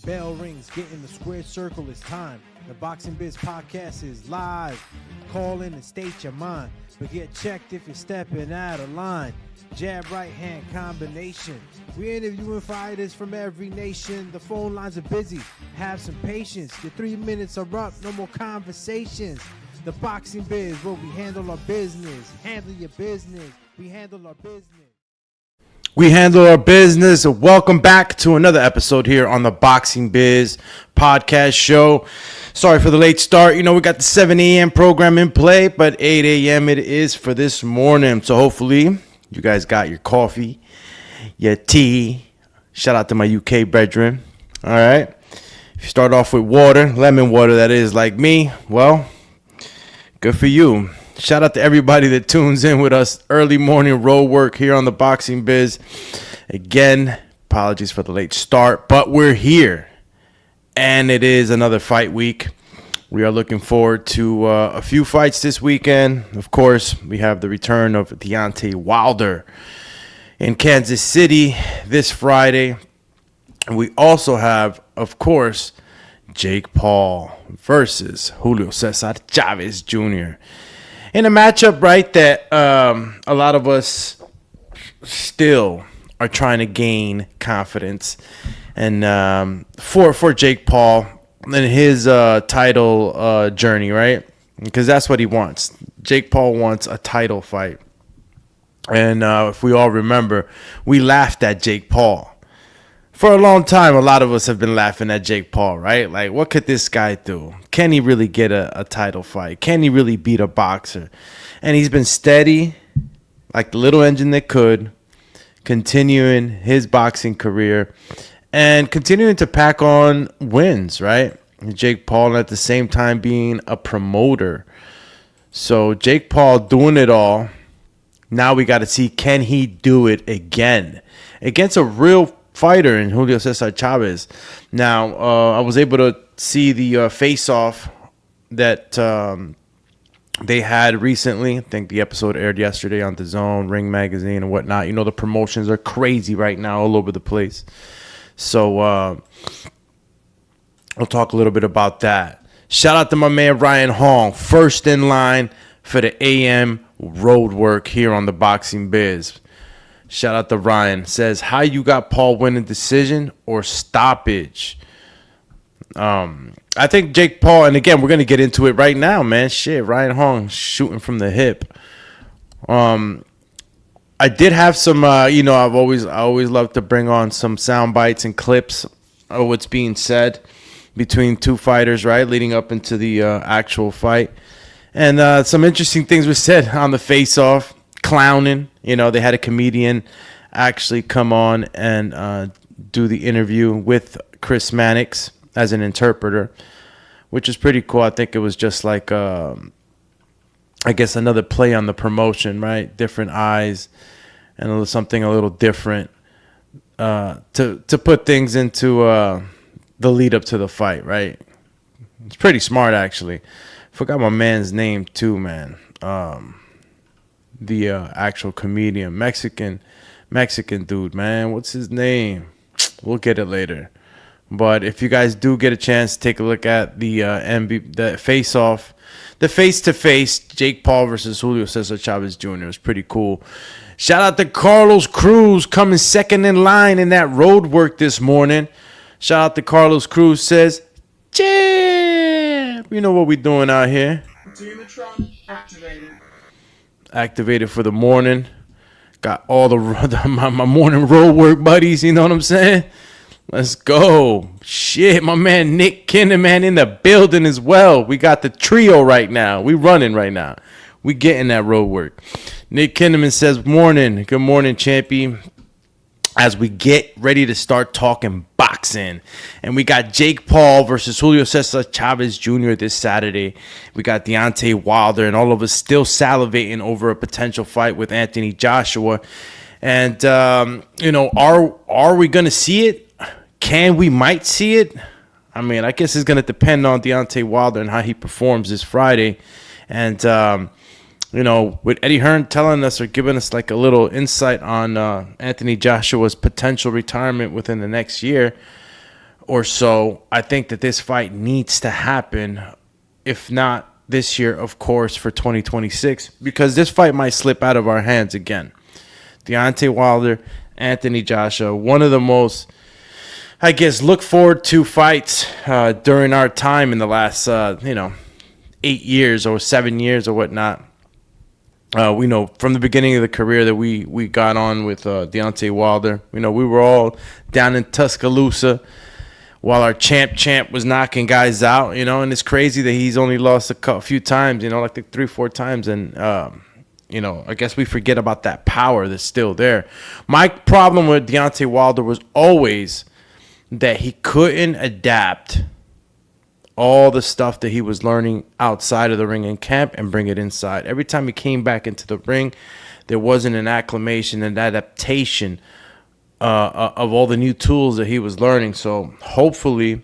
bell rings, get in the square circle, it's time. The Boxing Biz podcast is live. Call in and state your mind, but get checked if you're stepping out of line. Jab right hand combination. We're interviewing fighters from every nation. The phone lines are busy. Have some patience. Your 3 minutes are up. No more conversations. The Boxing Biz, where we handle our business. Handle your business. We handle our business. We handle our business. Welcome back to another episode here on the Boxing Biz podcast show. Sorry for the late start. You know, we got the 7 a.m. program in play, but 8 a.m. it is for this morning. So hopefully you guys got your coffee, your tea. Shout out to my UK brethren. All right. If you start off with water, lemon water, that is, like me, well, good for you. Shout out to everybody that tunes in with us early morning road work here on the Boxing Biz. Again, apologies for the late start, but we're here. And it is another fight week. We are looking forward to a few fights this weekend. Of course, we have the return of Deontay Wilder in Kansas City this Friday. And we also have, of course, Jake Paul versus Julio César Chávez Jr. in a matchup, right, that a lot of us still are trying to gain confidence. And for Jake Paul and his title journey, right? Because that's what he wants. Jake Paul wants a title fight. And if we all remember, we laughed at Jake Paul. For a long time, a lot of us have been laughing at Jake Paul, right? Like, what could this guy do? Can he really get a title fight? Can he really beat a boxer? And he's been steady, like the little engine that could, continuing his boxing career and continuing to pack on wins, right? Jake Paul, at the same time, being a promoter. So Jake Paul doing it all. Now we got to see, can he do it again against a real fighter in Julio César Chávez. Now, I was able to see the face-off that they had recently. I think the episode aired yesterday on DAZN, Ring Magazine, and whatnot. You know, the promotions are crazy right now all over the place. So, I'll talk a little bit about that. Shout out to my man Ryan Hong, first in line for the AM road work here on the Boxing Biz. Shout out to Ryan. Says, how you got Paul winning decision or stoppage? I think Jake Paul, and again, we're going to get into it right now, man. Shit, Ryan Hong shooting from the hip. I did have some, I always love to bring on some sound bites and clips of what's being said between two fighters, right, leading up into the actual fight. And some interesting things were said on the face-off. Clowning, they had a comedian actually come on and do the interview with Chris Mannix as an interpreter, which is pretty cool. I think it was just like, I guess, another play on the promotion, right? Different eyes and something a little different to put things into the lead up to the fight, right? It's pretty smart, actually. Forgot my man's name too, man. The actual comedian, Mexican dude, man. What's his name? We'll get it later. But if you guys do get a chance, take a look at the face-off, the face-to-face Jake Paul versus Julio César Chávez Jr. It was pretty cool. Shout out to Carlos Cruz coming second in line in that road work this morning. Shout out to Carlos Cruz. Says, "Jab, you know what we doing out here." Dematron activated. Activated for the morning. Got all my morning road work buddies, you know what I'm saying? Let's go. Shit, my man Nick Kinderman in the building as well. We got the trio right now. We running right now. We getting that road work. Nick Kinderman says, morning. Good morning, champy. As we get ready to start talking boxing. And we got Jake Paul versus Julio César Chávez Jr. this Saturday. We got Deontay Wilder, and all of us still salivating over a potential fight with Anthony Joshua. And, are we going to see it? We might see it. I mean, I guess it's going to depend on Deontay Wilder and how he performs this Friday. And, with Eddie Hearn telling us or giving us like a little insight on Anthony Joshua's potential retirement within the next year, or so, I think that this fight needs to happen. If not this year, of course, for 2026, because this fight might slip out of our hands again. Deontay Wilder, Anthony Joshua, one of the most, I guess, look forward to fights during our time in the last, 8 years or 7 years or whatnot. We know from the beginning of the career that we got on with Deontay Wilder. We were all down in Tuscaloosa while our champ was knocking guys out, and it's crazy that he's only lost a few times, like 3-4 times. And, I guess we forget about that power that's still there. My problem with Deontay Wilder was always that he couldn't adapt all the stuff that he was learning outside of the ring in camp and bring it inside. Every time he came back into the ring, there wasn't an acclimation and adaptation of all the new tools that he was learning. So hopefully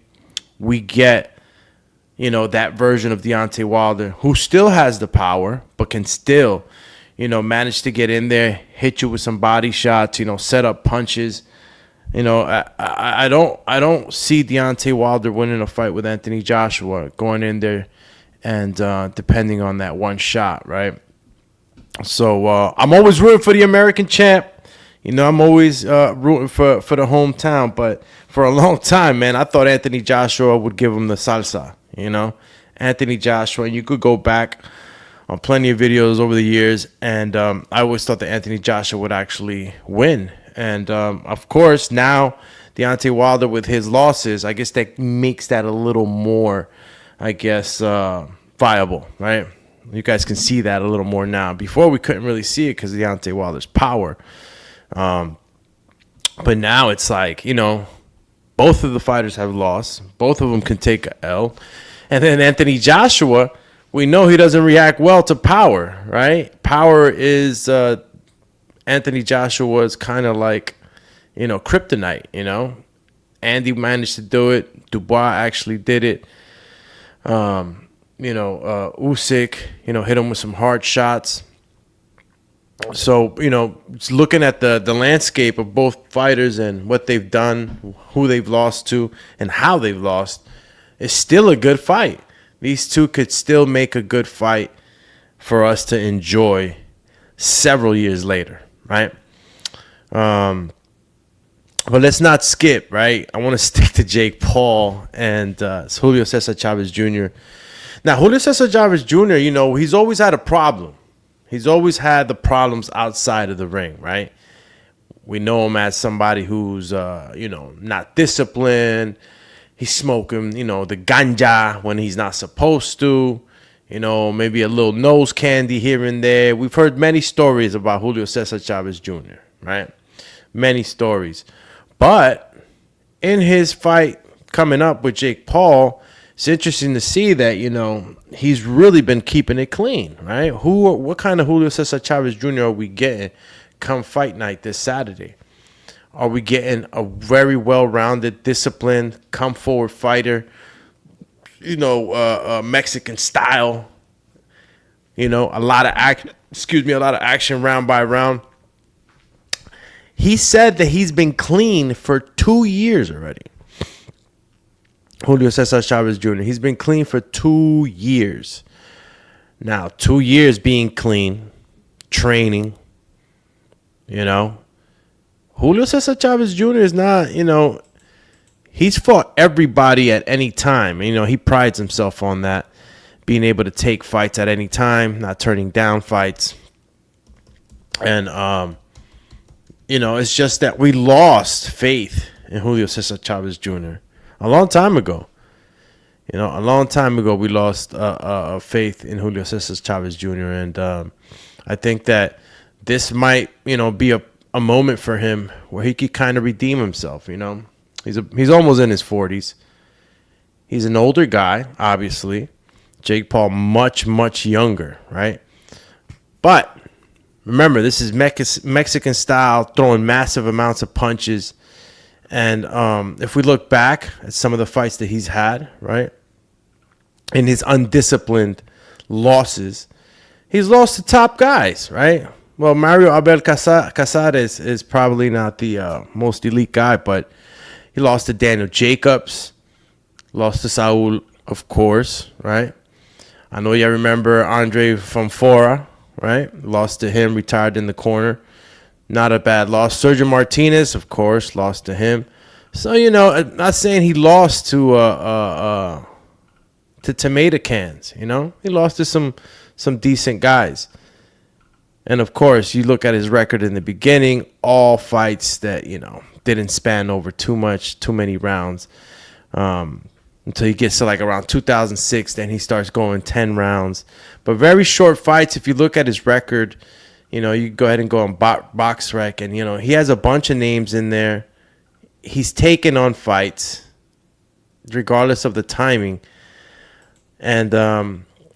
we get, that version of Deontay Wilder who still has the power, but can still, manage to get in there, hit you with some body shots, set up punches. I don't see Deontay Wilder winning a fight with Anthony Joshua, going in there and depending on that one shot, right? So I'm always rooting for the American champ. I'm always rooting for the hometown. But for a long time, man, I thought Anthony Joshua would give him the salsa, Anthony Joshua. And you could go back on plenty of videos over the years, and I always thought that Anthony Joshua would actually win. And, of course, now Deontay Wilder with his losses, I guess that makes that a little more, viable, right? You guys can see that a little more now. Before, we couldn't really see it because of Deontay Wilder's power. But now it's like, both of the fighters have lost. Both of them can take a L. And then Anthony Joshua, we know he doesn't react well to power, right? Power is... Anthony Joshua's kind of like, kryptonite, Andy managed to do it. Dubois actually did it. Usyk, hit him with some hard shots. So, just looking at the landscape of both fighters and what they've done, who they've lost to, and how they've lost, it's still a good fight. These two could still make a good fight for us to enjoy several years later. Right. But let's not skip, right? I want to stick to Jake Paul and Julio Cesar Chavez Jr. Now, Julio Cesar Chavez Jr., he's always had a problem. He's always had the problems outside of the ring, right? We know him as somebody who's, not disciplined. He's smoking, the ganja when he's not supposed to. Maybe a little nose candy here and there. We've heard many stories about Julio Cesar Chavez Jr., right? Many stories. But in his fight coming up with Jake Paul, it's interesting to see that, he's really been keeping it clean, right? What kind of Julio Cesar Chavez Jr. are we getting come fight night this Saturday? Are we getting a very well-rounded, disciplined, come-forward fighter, Mexican style, a lot of action round by round? He said that he's been clean for 2 years already. Julio Cesar Chavez Jr. He's been clean for 2 years. Now, 2 years being clean, training, Julio Cesar Chavez Jr. is not, he's fought everybody at any time. He prides himself on that, being able to take fights at any time, not turning down fights. And, it's just that we lost faith in Julio Cesar Chavez Jr. a long time ago. A long time ago, we lost faith in Julio Cesar Chavez Jr. And I think that this might, be a moment for him where he could kind of redeem himself, He's almost in his 40s. He's an older guy, obviously. Jake Paul, much, much younger, right? But remember, this is Mexican style, throwing massive amounts of punches. And if we look back at some of the fights that he's had, right, in his undisciplined losses, he's lost to top guys, right? Well, Mario Abel Casares is probably not the most elite guy, but He lost to Daniel Jacobs. Lost to Saul, of course, right? I know y'all remember Andre Fonfora, right? Lost to him, retired in the corner. Not a bad loss. Sergio Martinez, of course, lost to him. So, I'm not saying he lost to tomato cans, He lost to some decent guys. And, of course, you look at his record in the beginning, all fights that, didn't span over too many rounds. Until he gets to like around 2006, then he starts going 10 rounds. But very short fights. If you look at his record, you go ahead and go on BoxRec, and he has a bunch of names in there. He's taken on fights, regardless of the timing, and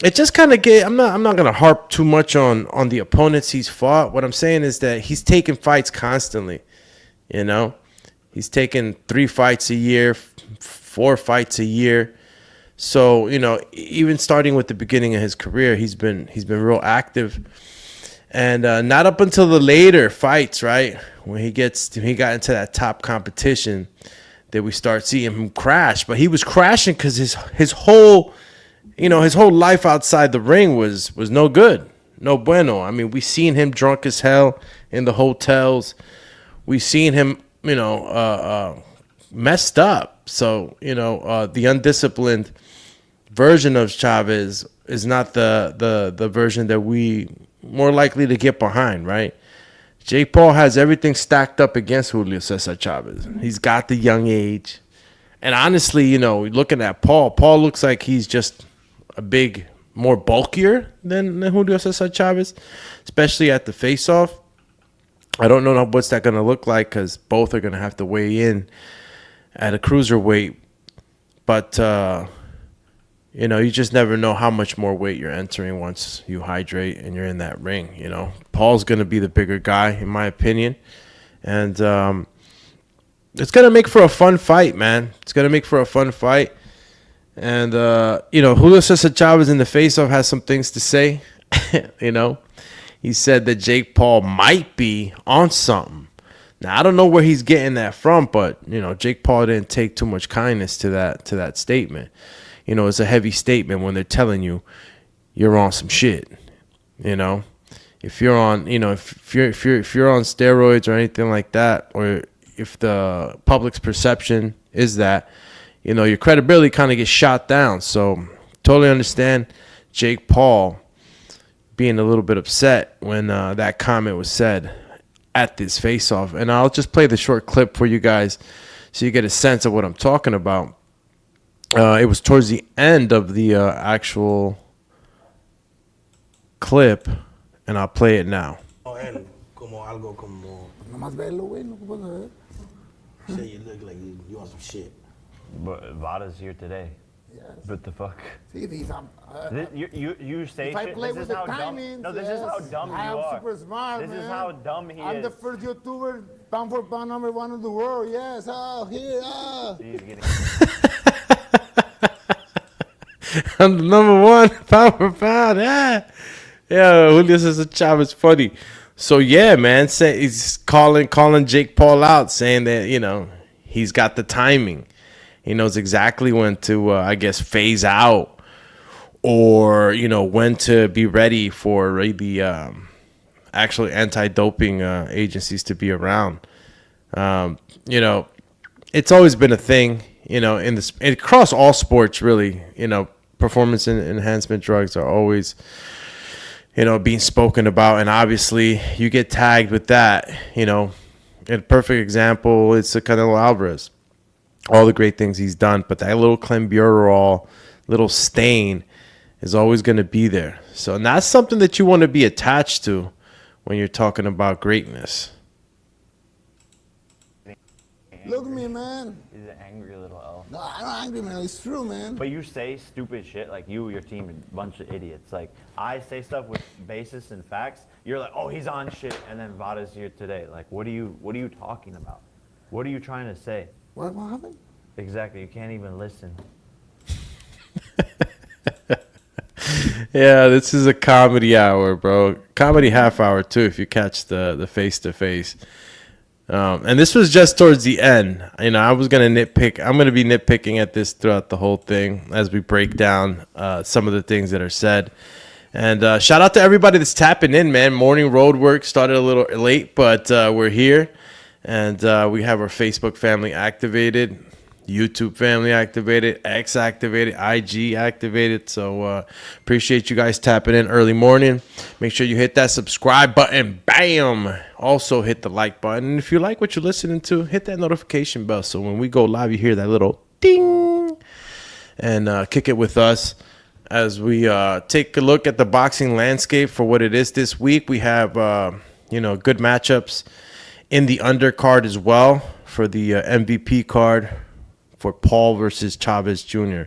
it just kind of I'm not gonna harp too much on the opponents he's fought. What I'm saying is that he's taking fights constantly. He's taken 3 fights a year. 4 fights a year. So, even starting with the beginning of his career, he's been real active. And not up until the later fights, right? When he got into that top competition, that we start seeing him crash. But he was crashing because his whole life outside the ring was no good. No bueno. I mean, we seen him drunk as hell in the hotels. We seen him, messed up. So, the undisciplined version of Chavez is not the version that we more likely to get behind, right? Jake Paul has everything stacked up against Julio Cesar Chavez. He's got the young age. And honestly, looking at Paul looks like he's just a big, more bulkier than Julio Cesar Chavez, especially at the face-off. I don't know what's that going to look like because both are going to have to weigh in at a cruiserweight, but you just never know how much more weight you're entering once you hydrate and you're in that ring. Paul's gonna be the bigger guy, in my opinion, and it's gonna make for a fun fight, man. It's gonna make for a fun fight, and Julio Cesar Chavez in the face-off has some things to say. He said that Jake Paul might be on something. Now, I don't know where he's getting that from, but, Jake Paul didn't take too much kindness to that statement. It's a heavy statement when they're telling you you're on some shit. If you're on, if you're on steroids or anything like that, or if the public's perception is that, your credibility kind of gets shot down. So, totally understand Jake Paul being a little bit upset when that comment was said at this face-off. And I'll just play the short clip for you guys so you get a sense of what I'm talking about. It was towards the end of the actual clip, and I'll play it now. Say you look like you on some shit. But Vada's here today. Yes. What the fuck? See, you say if I shit. play This with is the how dumb. timings, No, this is how dumb you I am are. super smart, This man. is how dumb he I'm is. the first YouTuber, pound for pound, #1 in the world. Yes, here, He's getting- I'm the #1 pound for pound. Yeah, Julio Cesar Chavez funny. So yeah, man, he's calling Jake Paul out, saying that he's got the timing. He knows exactly when to, I guess, phase out, or when to be ready for the actually anti-doping agencies to be around. It's always been a thing, across all sports, really. Performance enhancement drugs are always, being spoken about, and obviously you get tagged with that. A perfect example is Canelo Alvarez. All the great things he's done, but that little clenbuterol, little stain is always going to be there. So, and that's something that you want to be attached to when you're talking about greatness. Look at me, man. He's an angry little elf. No, I'm not angry, man. It's true, man. But you say stupid shit, like your team, a bunch of idiots. Like, I say stuff with basis and facts. You're like, oh, he's on shit, and then Vada's here today. Like, what are you talking about? What are you trying to say? What happened? Exactly. You can't even listen. Yeah, this is a comedy hour, bro. Comedy half hour too, if you catch the face to face. And this was just towards the end. You know, I was going to nitpick. I'm going to be nitpicking at this throughout the whole thing as we break down some of the things that are said. And shout out to everybody that's tapping in, man. Morning road work started a little late, but we're here. And we have our Facebook family activated, YouTube family activated, X activated, IG activated. So appreciate you guys tapping in early morning. Make sure you hit that subscribe button. Bam! Also hit the like button. And if you like what you're listening to, hit that notification bell. So when we go live, you hear that little ding. And kick it with us as we take a look at the boxing landscape for what it is this week. We have, good matchups in the undercard as well for the MVP card for Paul versus Chavez Jr.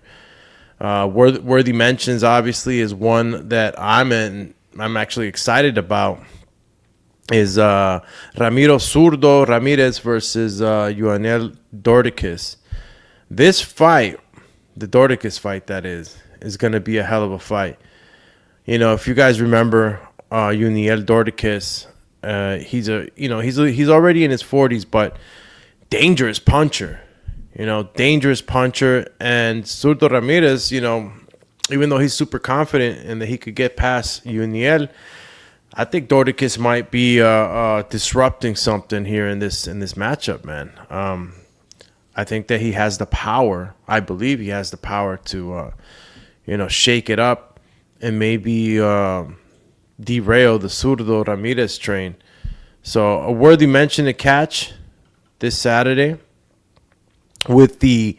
Worthy mentions, obviously, is one that I'm actually excited about. Is Zurdo Ramírez versus Yuniel Dorticos. This fight, the Dorticos fight, that is going to be a hell of a fight. You know, if you guys remember Yuniel Dorticos, he's already in his 40s, but dangerous puncher. You know, dangerous puncher. And Zurdo Ramírez, even though he's super confident and that he could get past Yuniel, I think Dorticos might be disrupting something here in this matchup, man. I think that he has the power. I believe he has the power to, shake it up and maybe derail the Zurdo Ramírez train. So a worthy mention to catch this Saturday with the,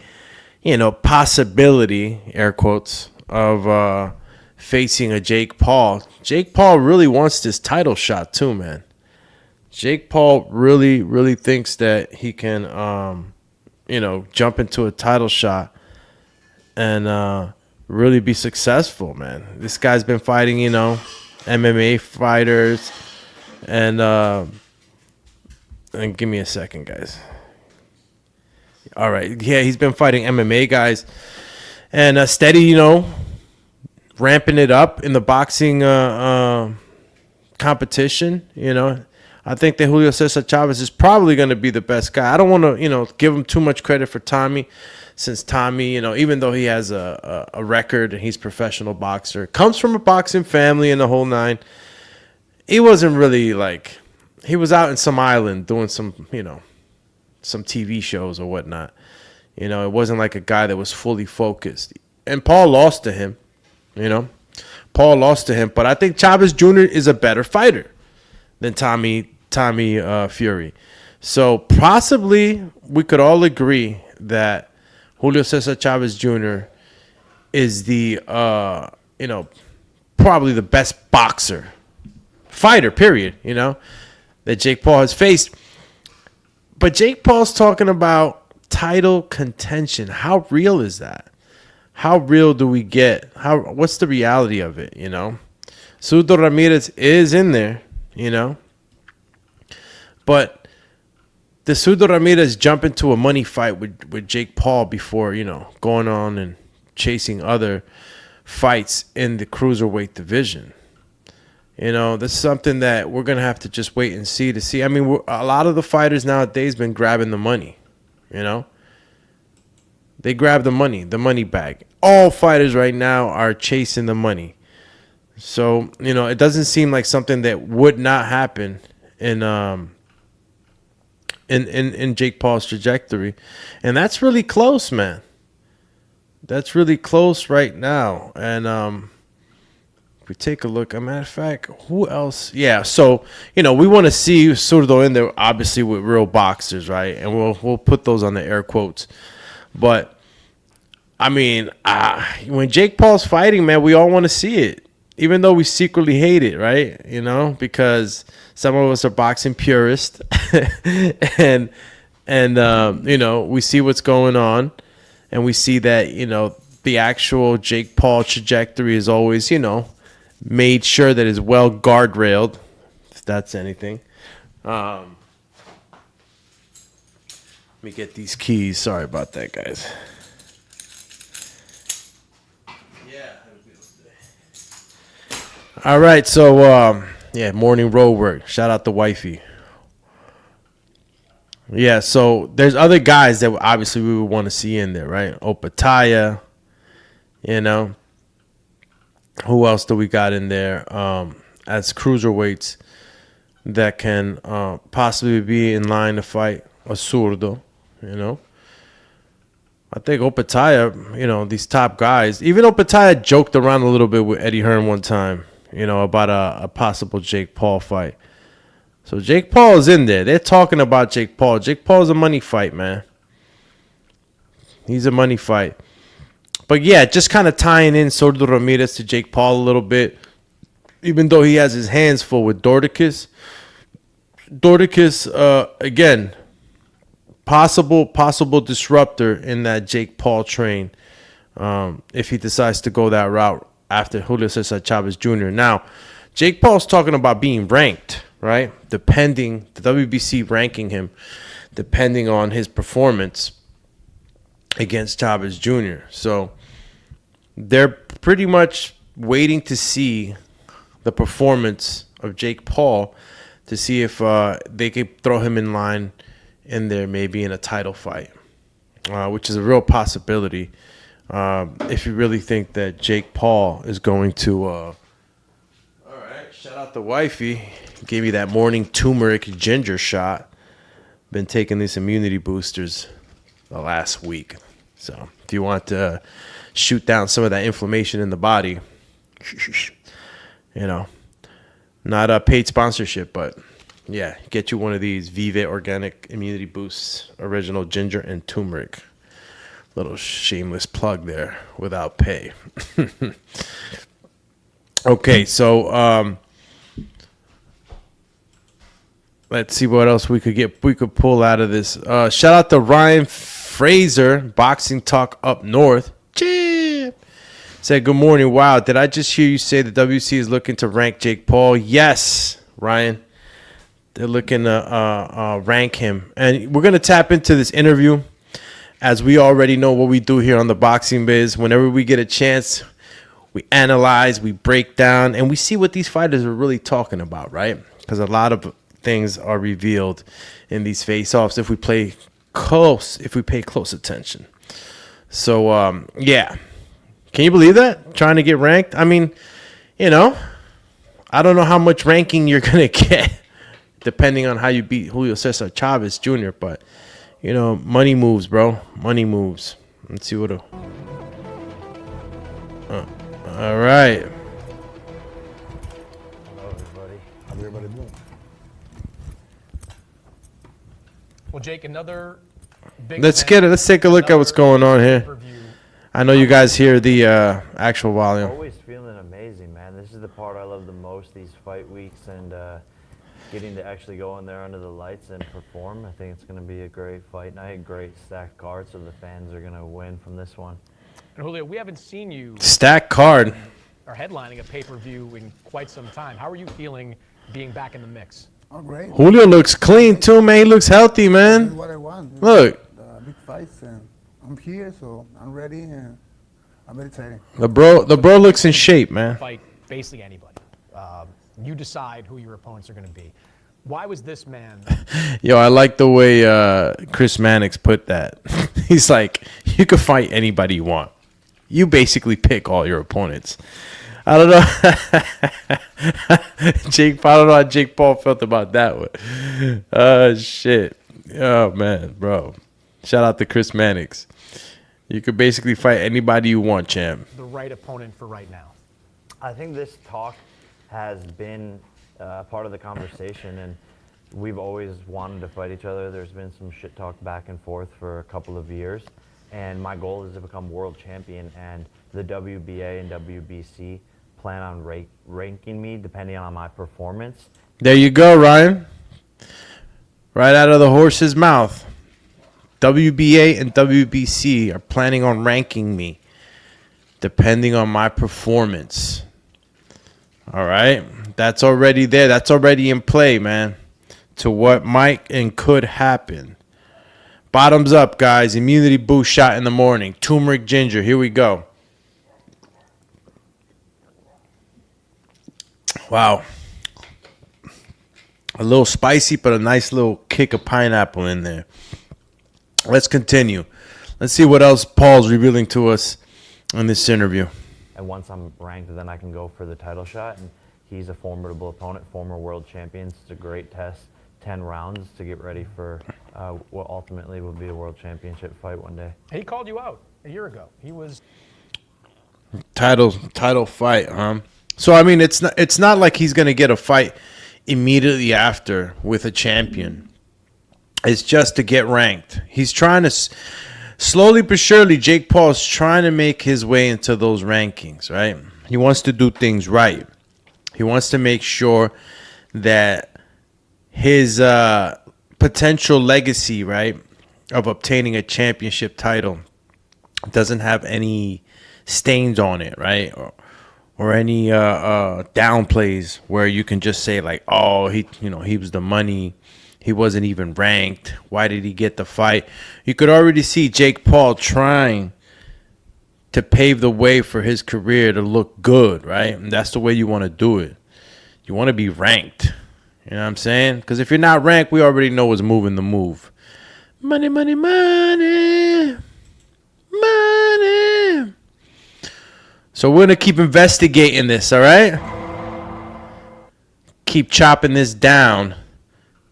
possibility, air quotes, of facing a Jake Paul. Jake Paul really wants this title shot too, man. Jake Paul really, really thinks that he can, jump into a title shot and really be successful, man. This guy's been fighting, MMA fighters, and give me a second, guys. All right, yeah, he's been fighting MMA guys, and steady, ramping it up in the boxing competition. I think that Julio César Chávez is probably going to be the best guy. I don't want to, give him too much credit for Tommy, since Tommy, even though he has a record and he's a professional boxer, comes from a boxing family and the whole nine, he wasn't really he was out in some island doing some TV shows or whatnot. It wasn't like a guy that was fully focused. And Paul lost to him, but I think Chavez Jr. is a better fighter than Tommy Fury. So possibly we could all agree that Julio César Chavez Jr. is the, probably the best fighter, period, that Jake Paul has faced. But Jake Paul's talking about title contention. How real is that? How real do we get? What's the reality of it, Zurdo Ramírez is in there, But the Zurdo Ramírez jump into a money fight with Jake Paul before, going on and chasing other fights in the cruiserweight division. That's something that we're going to have to just wait and see to see. I mean, a lot of the fighters nowadays been grabbing the money, They grab the money bag. All fighters right now are chasing the money. So, it doesn't seem like something that would not happen in Jake Paul's trajectory. And that's really close, man. That's really close right now. And if we take a look, as a matter of fact, who else? Yeah, so, we want to see Zurdo in there, obviously, with real boxers, right? And we'll put those on the air quotes. But, I mean, when Jake Paul's fighting, man, we all want to see it. Even though we secretly hate it, right? Because some of us are boxing purists. and we see what's going on. And we see that, the actual Jake Paul trajectory is always, made sure that it's well guardrailed, if that's anything. Let me get these keys. Sorry about that, guys. All right, so morning road work. Shout out to wifey. Yeah, so there's other guys that obviously we would want to see in there, right? Opataya, you know. Who else do we got in there as cruiserweights that can possibly be in line to fight a Zurdo, you know? I think Opataya, you know, these top guys. Even Opataya joked around a little bit with Eddie Hearn one time, you know, about a possible Jake Paul fight. So Jake Paul is in there. They're talking about Jake Paul. Jake Paul's a money fight, man. He's a money fight. But yeah, just kind of tying in Zurdo Ramírez to Jake Paul a little bit. Even though he has his hands full with Dorticos. Dorticos, again, possible disruptor in that Jake Paul train if he decides to go that route after Julio César Chávez Jr. Now, Jake Paul's talking about being ranked, right? Depending, the WBC ranking him, depending on his performance against Chávez Jr. So they're pretty much waiting to see the performance of Jake Paul to see if they could throw him in line in there, maybe in a title fight, which is a real possibility. If you really think that Jake Paul is going to... all right, shout out to wifey. Gave me that morning turmeric ginger shot. Been taking these immunity boosters the last week. So if you want to shoot down some of that inflammation in the body, you know, not a paid sponsorship, but yeah, get you one of these Vive Organic Immunity Boosts, original ginger and turmeric. Little shameless plug there without pay. Okay, so let's see what else we could pull out of this. Shout out to Ryan Fraser, Boxing Talk Up North. Chip said, good morning. Wow, did I just hear you say the WC is looking to rank Jake Paul? Yes, Ryan. They're looking to rank him. And we're going to tap into this interview. As we already know what we do here on the Boxing Biz. Whenever we get a chance, we analyze, we break down, and we see what these fighters are really talking about, right? Because a lot of things are revealed in these face-offs if we pay close attention. So, yeah. Can you believe that? Trying to get ranked? I mean, you know, I don't know how much ranking you're going to get depending on how you beat Julio César Chávez Jr., but, you know, money moves, bro. Money moves. Let's see what... all right. Hello, everybody. How's everybody doing? Well, Jake, another big Let's event, get it. Let's take a look at what's going on here. pay-per-view. I know you guys hear the actual volume. Always feeling amazing, man. This is the part I love the most, these fight weeks, and getting to actually go in there under the lights and perform. I think it's going to be a great fight night, a great stacked card, so the fans are going to win from this one. And Julio, we haven't seen you Stack card. or headlining a pay-per-view in quite some time. How are you feeling being back in the mix? Oh, great. Julio looks clean too, man. He looks healthy, This is man. what I want. Look. The big fights, and I'm here, so I'm ready, and I'm very excited. The bro looks in shape, man. Fight basically anybody. You decide who your opponents are going to be. Why was this man? Yo, I like the way Chris Mannix put that. He's like, you can fight anybody you want. You basically pick all your opponents. I don't know. I don't know how Jake Paul felt about that one. Shit. Oh, man, bro. Shout out to Chris Mannix. You could basically fight anybody you want, champ. The right opponent for right now? I think this talk has been part of the conversation, and we've always wanted to fight each other. There's been some shit talk back and forth for a couple of years, and my goal is to become world champion, and the WBA and WBC plan on ranking me depending on my performance. There you go, Ryan. Right out of the horse's mouth. WBA and WBC are planning on ranking me depending on my performance. All right. That's already there. That's already in play, man, to what might and could happen. Bottoms up, guys. Immunity boost shot in the morning. Turmeric ginger. Here we go. Wow. A little spicy, but a nice little kick of pineapple in there. Let's continue. Let's see what else Paul's revealing to us in this interview. And once I'm ranked, then I can go for the title shot. And he's a formidable opponent, former world champion. It's a great test. 10 rounds to get ready for what ultimately will be a world championship fight one day. He called you out a year ago. He was Title fight, So I mean, it's not like he's gonna get a fight immediately after with a champion. It's just to get ranked. He's trying to slowly but surely. Jake Paul's trying to make his way into those rankings, right? He wants to do things right. He wants to make sure that his potential legacy, right, of obtaining a championship title doesn't have any stains on it, right? Or any downplays where you can just say like, oh, he was the money. He wasn't even ranked. Why did he get the fight? You could already see Jake Paul trying to pave the way for his career to look good, right? And that's the way you want to do it. You want to be ranked. You know what I'm saying? Because if you're not ranked, we already know what's moving the move. Money, money, money. Money. So we're going to keep investigating this, all right? Keep chopping this down.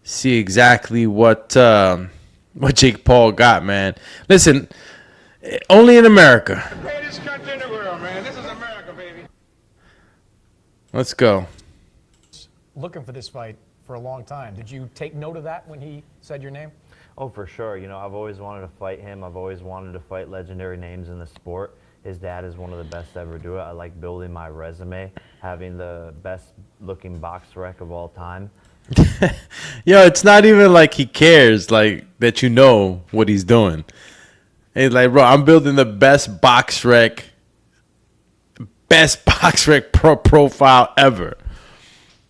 See exactly what Jake Paul got, man. Listen, only in America. The greatest country in the world, man. This is America, baby. Let's go. looking for this fight for a long time. Did you take note of that when he said your name? Oh, for sure. You know, I've always wanted to fight him. I've always wanted to fight legendary names in the sport. His dad is one of the best to ever do it. I like building my resume, having the best looking box rec of all time. Yo, it's not even like he cares, like, that you know what he's doing. He's like, bro, I'm building the best box rec profile ever.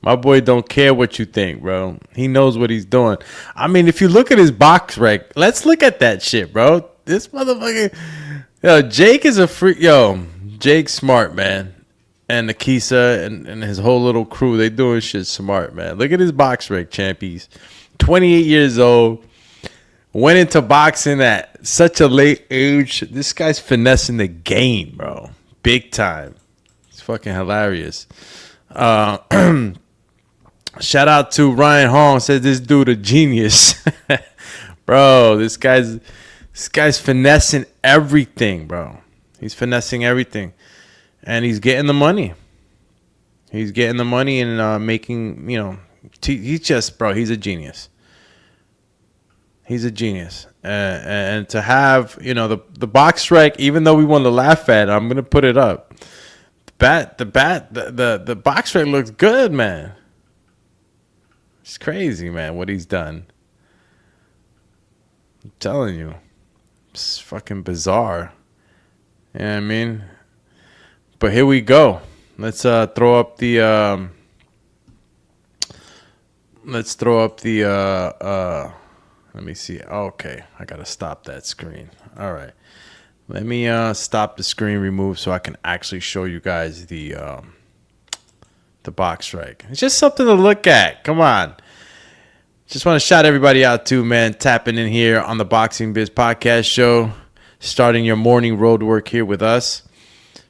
My boy don't care what you think, bro. He knows what he's doing. I mean, if you look at his box rec, let's look at that shit, bro. This motherfucker, yo, Jake is a freak. Yo, Jake's smart, man. And Nikisa and his whole little crew, they doing shit smart, man. Look at his box rec, champies. 28 years old. Went into boxing at such a late age. This guy's finessing the game, bro. Big time. It's fucking hilarious. Shout out to Ryan Hong. Says this dude a genius. Bro, this guy's finessing everything, bro. He's finessing everything. And he's getting the money. He's getting the money and making, you know, he's just, bro, he's a genius. He's a genius. And to have, you know, the box strike, even though we want to laugh at it, I'm going to put it up. The box strike looks good, man. It's crazy, man, what he's done. I'm telling you. It's fucking bizarre. You know what I mean? But here we go. Let's throw up the let me see. Okay, I gotta stop that screen. All right. Let me stop the screen remove so I can actually show you guys the box strike. It's just something to look at. Come on. Just want to shout everybody out too, man. Tapping in here on the Boxing Biz podcast show. Starting your morning road work here with us.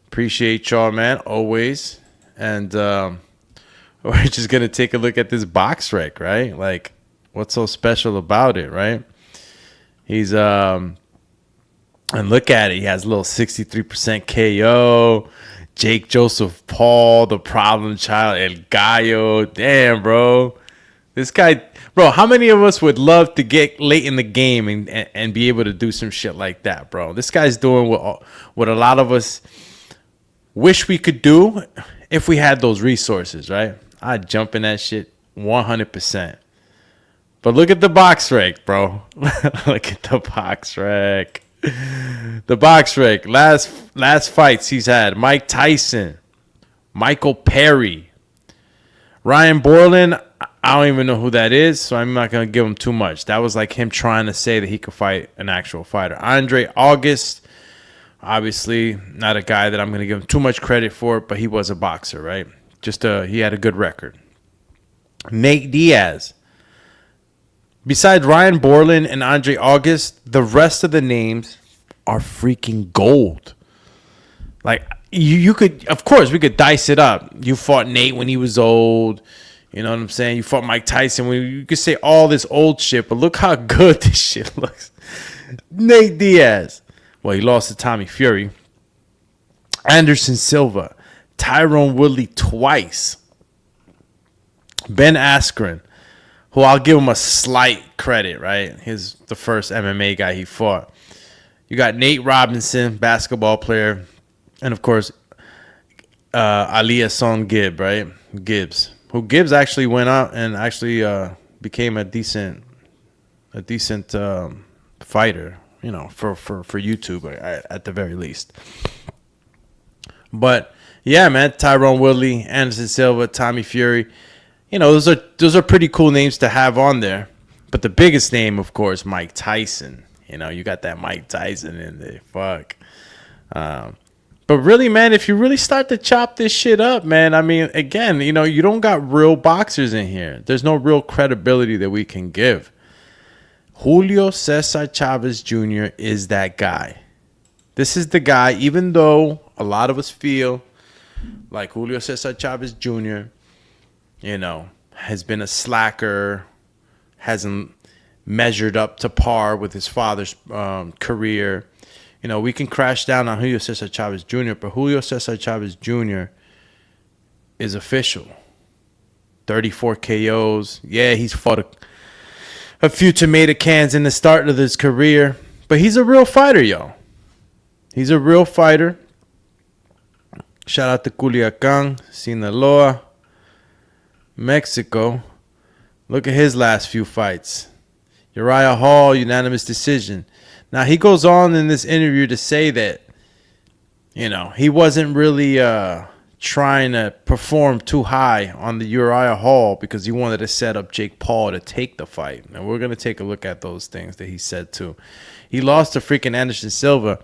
Appreciate y'all, man, always. And we're just going to take a look at this box rec, right? Like, what's so special about it, right? He's, and look at it. He has a little 63% KO. Jake Joseph Paul, the problem child, El Gallo. Damn, bro. This guy, bro, how many of us would love to get late in the game and be able to do some shit like that, bro? This guy's doing what a lot of us wish we could do if we had those resources, right? I'd jump in that shit 100%. But look at the box rec, bro. Look at the box rec. The box rec. Last fights he's had. Mike Tyson. Michael Perry. Ryan Borland. I don't even know who that is, so I'm not going to give him too much. That was like him trying to say that he could fight an actual fighter. Andre August. Obviously, not a guy that I'm going to give him too much credit for, but he was a boxer, right? Just he had a good record. Nate Diaz. Besides Ryan Borland and Andre August, the rest of the names are freaking gold. Like, you could, of course, we could dice it up. You fought Nate when he was old. You know what I'm saying? You fought Mike Tyson. You could say all this old shit, but look how good this shit looks. Nate Diaz. Well, he lost to Tommy Fury. Anderson Silva. Tyrone Woodley twice. Ben Askren, who I'll give him a slight credit, right? He's the first MMA guy he fought. You got Nate Robinson, basketball player. And, of course, Aliason Gibbs. Who Gibbs actually went out and actually became a decent fighter, you know, for YouTube at the very least. But yeah, man, Tyrone Woodley, Anderson Silva, Tommy Fury, you know, those are pretty cool names to have on there. But the biggest name, of course, Mike Tyson. You know, you got that Mike Tyson in there. Fuck. But really, man, if you really start to chop this shit up, man, I mean, again, you know, you don't got real boxers in here. There's no real credibility that we can give. Julio Cesar Chavez Jr. is that guy. This is the guy, even though a lot of us feel like Julio Cesar Chavez Jr., you know, has been a slacker, hasn't measured up to par with his father's career. You know, we can crash down on Julio Cesar Chavez Jr., but Julio Cesar Chavez Jr. is official. 34 KOs. Yeah, he's fought a few tomato cans in the start of his career, but he's a real fighter, yo. He's a real fighter. Shout out to Culiacan, Sinaloa, Mexico. Look at his last few fights. Uriah Hall, unanimous decision. Now, he goes on in this interview to say that, you know, he wasn't really trying to perform too high on the Uriah Hall because he wanted to set up Jake Paul to take the fight. And we're going to take a look at those things that he said, too. He lost to freaking Anderson Silva.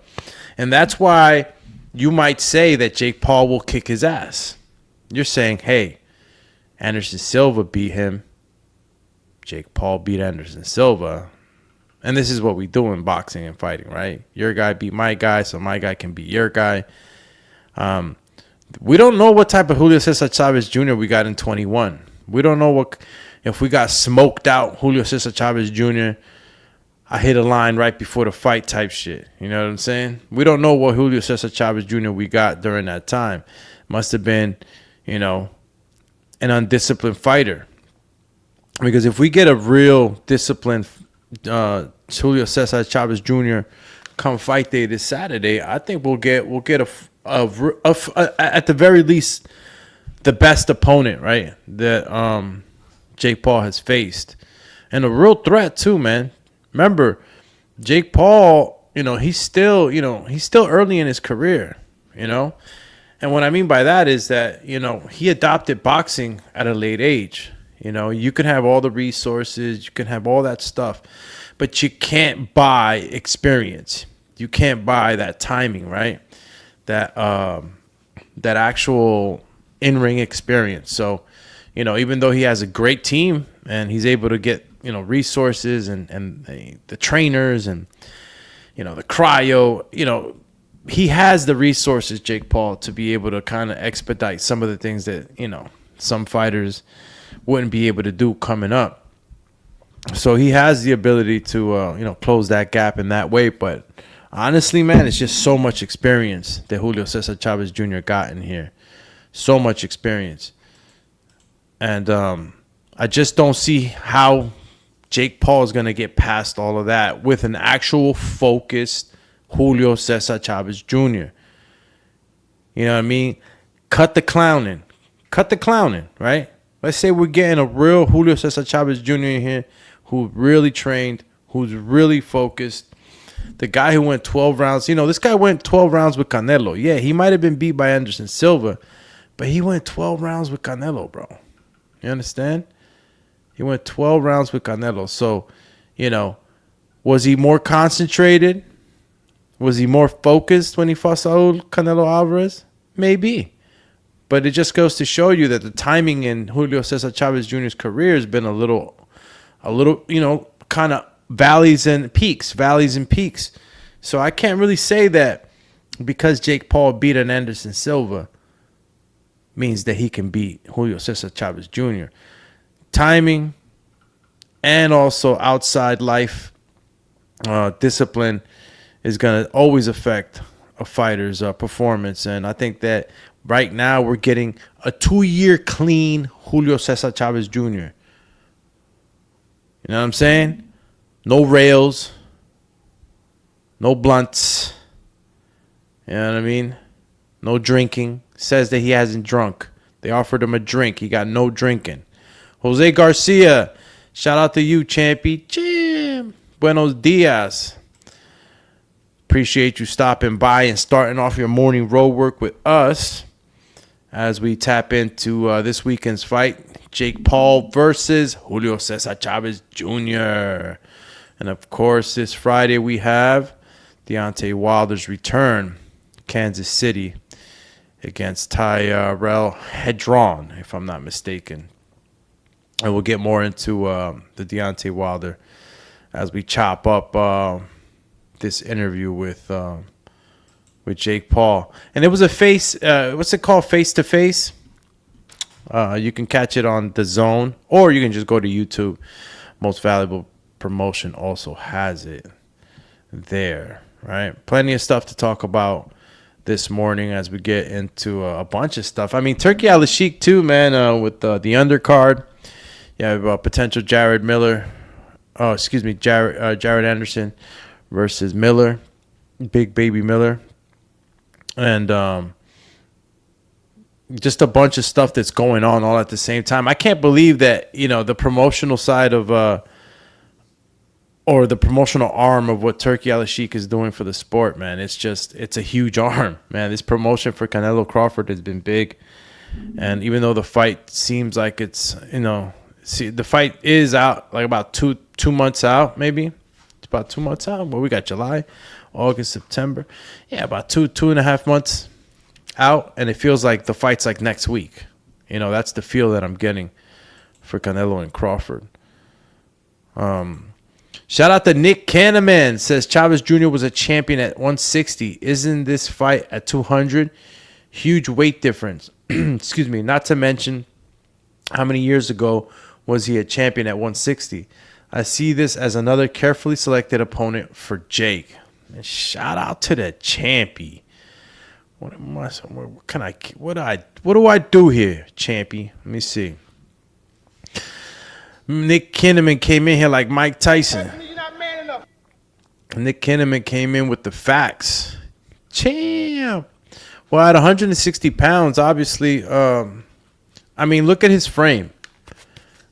And that's why you might say that Jake Paul will kick his ass. You're saying, hey, Anderson Silva beat him. Jake Paul beat Anderson Silva. And this is what we do in boxing and fighting, right? Your guy beat my guy, so my guy can beat your guy. We don't know what type of Julio Cesar Chavez Jr. we got in 21. We don't know if we got smoked out Julio Cesar Chavez Jr. I hit a line right before the fight type shit. You know what I'm saying? We don't know what Julio Cesar Chavez Jr. we got during that time. Must have been, you know, an undisciplined fighter. Because if we get a real disciplined Julio Cesar Chavez Jr. come fight day this Saturday, I think we'll get at the very least the best opponent, right? That Jake Paul has faced, and a real threat too, man. Remember, Jake Paul, you know, he's still early in his career, you know, and what I mean by that is that, you know, he adopted boxing at a late age. You know, you can have all the resources, you can have all that stuff, but you can't buy experience. You can't buy that timing, right? That actual in-ring experience. So, you know, even though he has a great team and he's able to get, you know, resources and the trainers and, you know, the cryo, you know, he has the resources, Jake Paul, to be able to kind of expedite some of the things that, you know, some fighters wouldn't be able to do coming up. So he has the ability to, you know, close that gap in that way. But honestly, man, it's just so much experience that Julio Cesar Chavez Jr. got in here. So much experience. And I just don't see how Jake Paul is going to get past all of that with an actual focused Julio Cesar Chavez Jr. You know what I mean? Cut the clowning. Cut the clowning, right? Let's say we're getting a real Julio Cesar Chavez Jr. in here who's really trained, who's really focused. The guy who went 12 rounds, you know, this guy went 12 rounds with Canelo. Yeah, he might have been beat by Anderson Silva, but he went 12 rounds with Canelo, bro. You understand? He went 12 rounds with Canelo. So, you know, was he more concentrated? Was he more fought when he fought Saul Canelo Alvarez? Maybe. But it just goes to show you that the timing in Julio Cesar Chavez Jr.'s career has been a little, kind of valleys and peaks. So I can't really say that because Jake Paul beat an Anderson Silva means that he can beat Julio Cesar Chavez Jr. Timing and also outside life discipline is going to always affect a fighter's performance. And I think that right now we're getting a 2-year clean Julio Cesar Chavez Jr. You know what I'm saying? No rails. No blunts. You know what I mean? No drinking. Says that he hasn't drunk. They offered him a drink. He got no drinking. Jose Garcia. Shout out to you, Champy. Jim. Buenos dias. Appreciate you stopping by and starting off your morning road work with us as we tap into this weekend's fight. Jake Paul versus Julio Cesar Chavez Jr. And, of course, this Friday we have Deontay Wilder's return, Kansas City, against Tyrell Hedron, if I'm not mistaken. And we'll get more into the Deontay Wilder as we chop up this interview with Jake Paul. And it was a what's it called, face-to-face? You can catch it on The Zone, or you can just go to YouTube. Most Valuable Promotion also has it there, right? Plenty of stuff to talk about this morning as we get into a bunch of stuff. I mean, Turkey Al Sheikh too, man, with the undercard. You have potential Jared Anderson versus Miller, Big Baby Miller. And just a bunch of stuff that's going on all at the same time. I can't believe that, the promotional side of or the promotional arm of what Turkey Al Sheikh is doing for the sport, man. It's a huge arm, man. This promotion for Canelo Crawford has been big. And even though the fight seems like it's, the fight is out like about two months out, maybe. It's about 2 months out. Well, we got July, August, September. Yeah, about two and a half months out. And it feels like the fight's like next week. That's the feel that I'm getting for Canelo and Crawford. Shout out to Nick Kahneman. Says Chavez Jr. was a champion at 160. Isn't this fight at 200? Huge weight difference. Excuse me. Not to mention how many years ago was he a champion at 160. I see this as another carefully selected opponent for Jake. And shout out to the champy. What do I do here, champy? Let me see. Nick Kinnaman came in here like Mike Tyson. Nick Kinnaman came in with the facts. Champ. Well, at 160 pounds, obviously, look at his frame.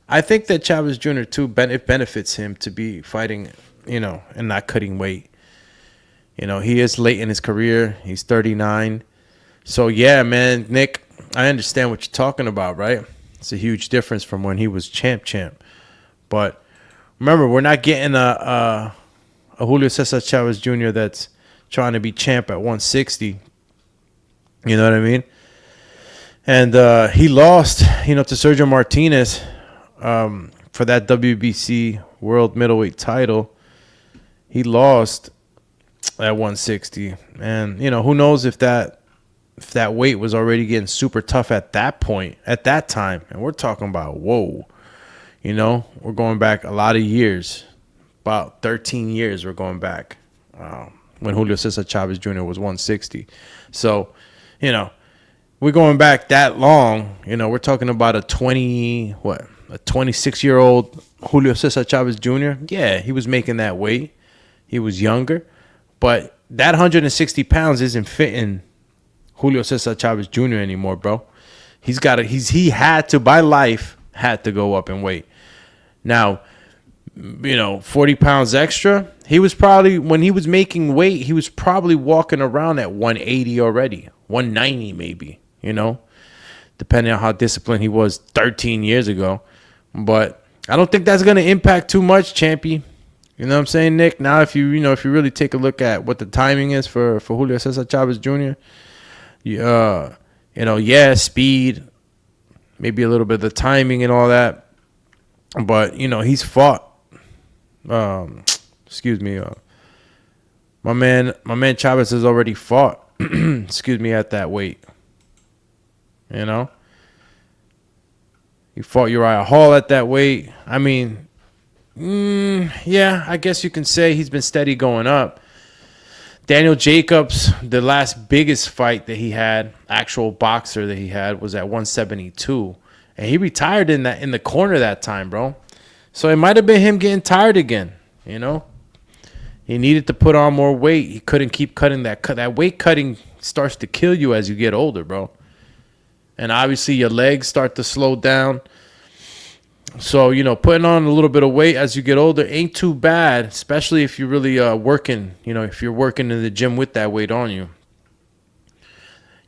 I think that Chavez Jr. too, it benefits him to be fighting, and not cutting weight. He is late in his career. He's 39. So, yeah, man, Nick, I understand what you're talking about, right? It's a huge difference from when he was champ. But remember, we're not getting a Julio Cesar Chavez Jr. that's trying to be champ at 160. You know what I mean? And he lost, to Sergio Martinez for that WBC World Middleweight title. He lost at 160. And, who knows if that weight was already getting super tough at that point, at that time. And we're talking about, whoa. We're going back a lot of years. About 13 years we're going back when Julio Cesar Chavez Jr. was 160. So, we're going back that long. We're talking about a 26-year-old Julio Cesar Chavez Jr. Yeah, he was making that weight. He was younger. But that 160 pounds isn't fitting Julio Cesar Chavez Jr. anymore, bro. He had to go up in weight. Now, 40 pounds extra. He was probably, when he was making weight, he was probably walking around at 180 already, 190 maybe, depending on how disciplined he was 13 years ago. But I don't think that's going to impact too much, Champy. You know what I'm saying, Nick? Now, if you really take a look at what the timing is for Julio Cesar Chavez Jr., Yeah, speed, maybe a little bit of the timing and all that. But, he's fought. Excuse me. My man Chávez has already fought, at that weight. He fought Uriah Hall at that weight. I mean, yeah, I guess you can say he's been steady going up. Daniel Jacobs, the last biggest fight that he had, actual boxer that he had, was at 172. And he retired in the corner that time, bro. So it might have been him getting tired again, He needed to put on more weight. He couldn't keep cutting that. That weight cutting starts to kill you as you get older, bro. And obviously your legs start to slow down. So, putting on a little bit of weight as you get older ain't too bad, especially if you're really working, if you're working in the gym with that weight on you.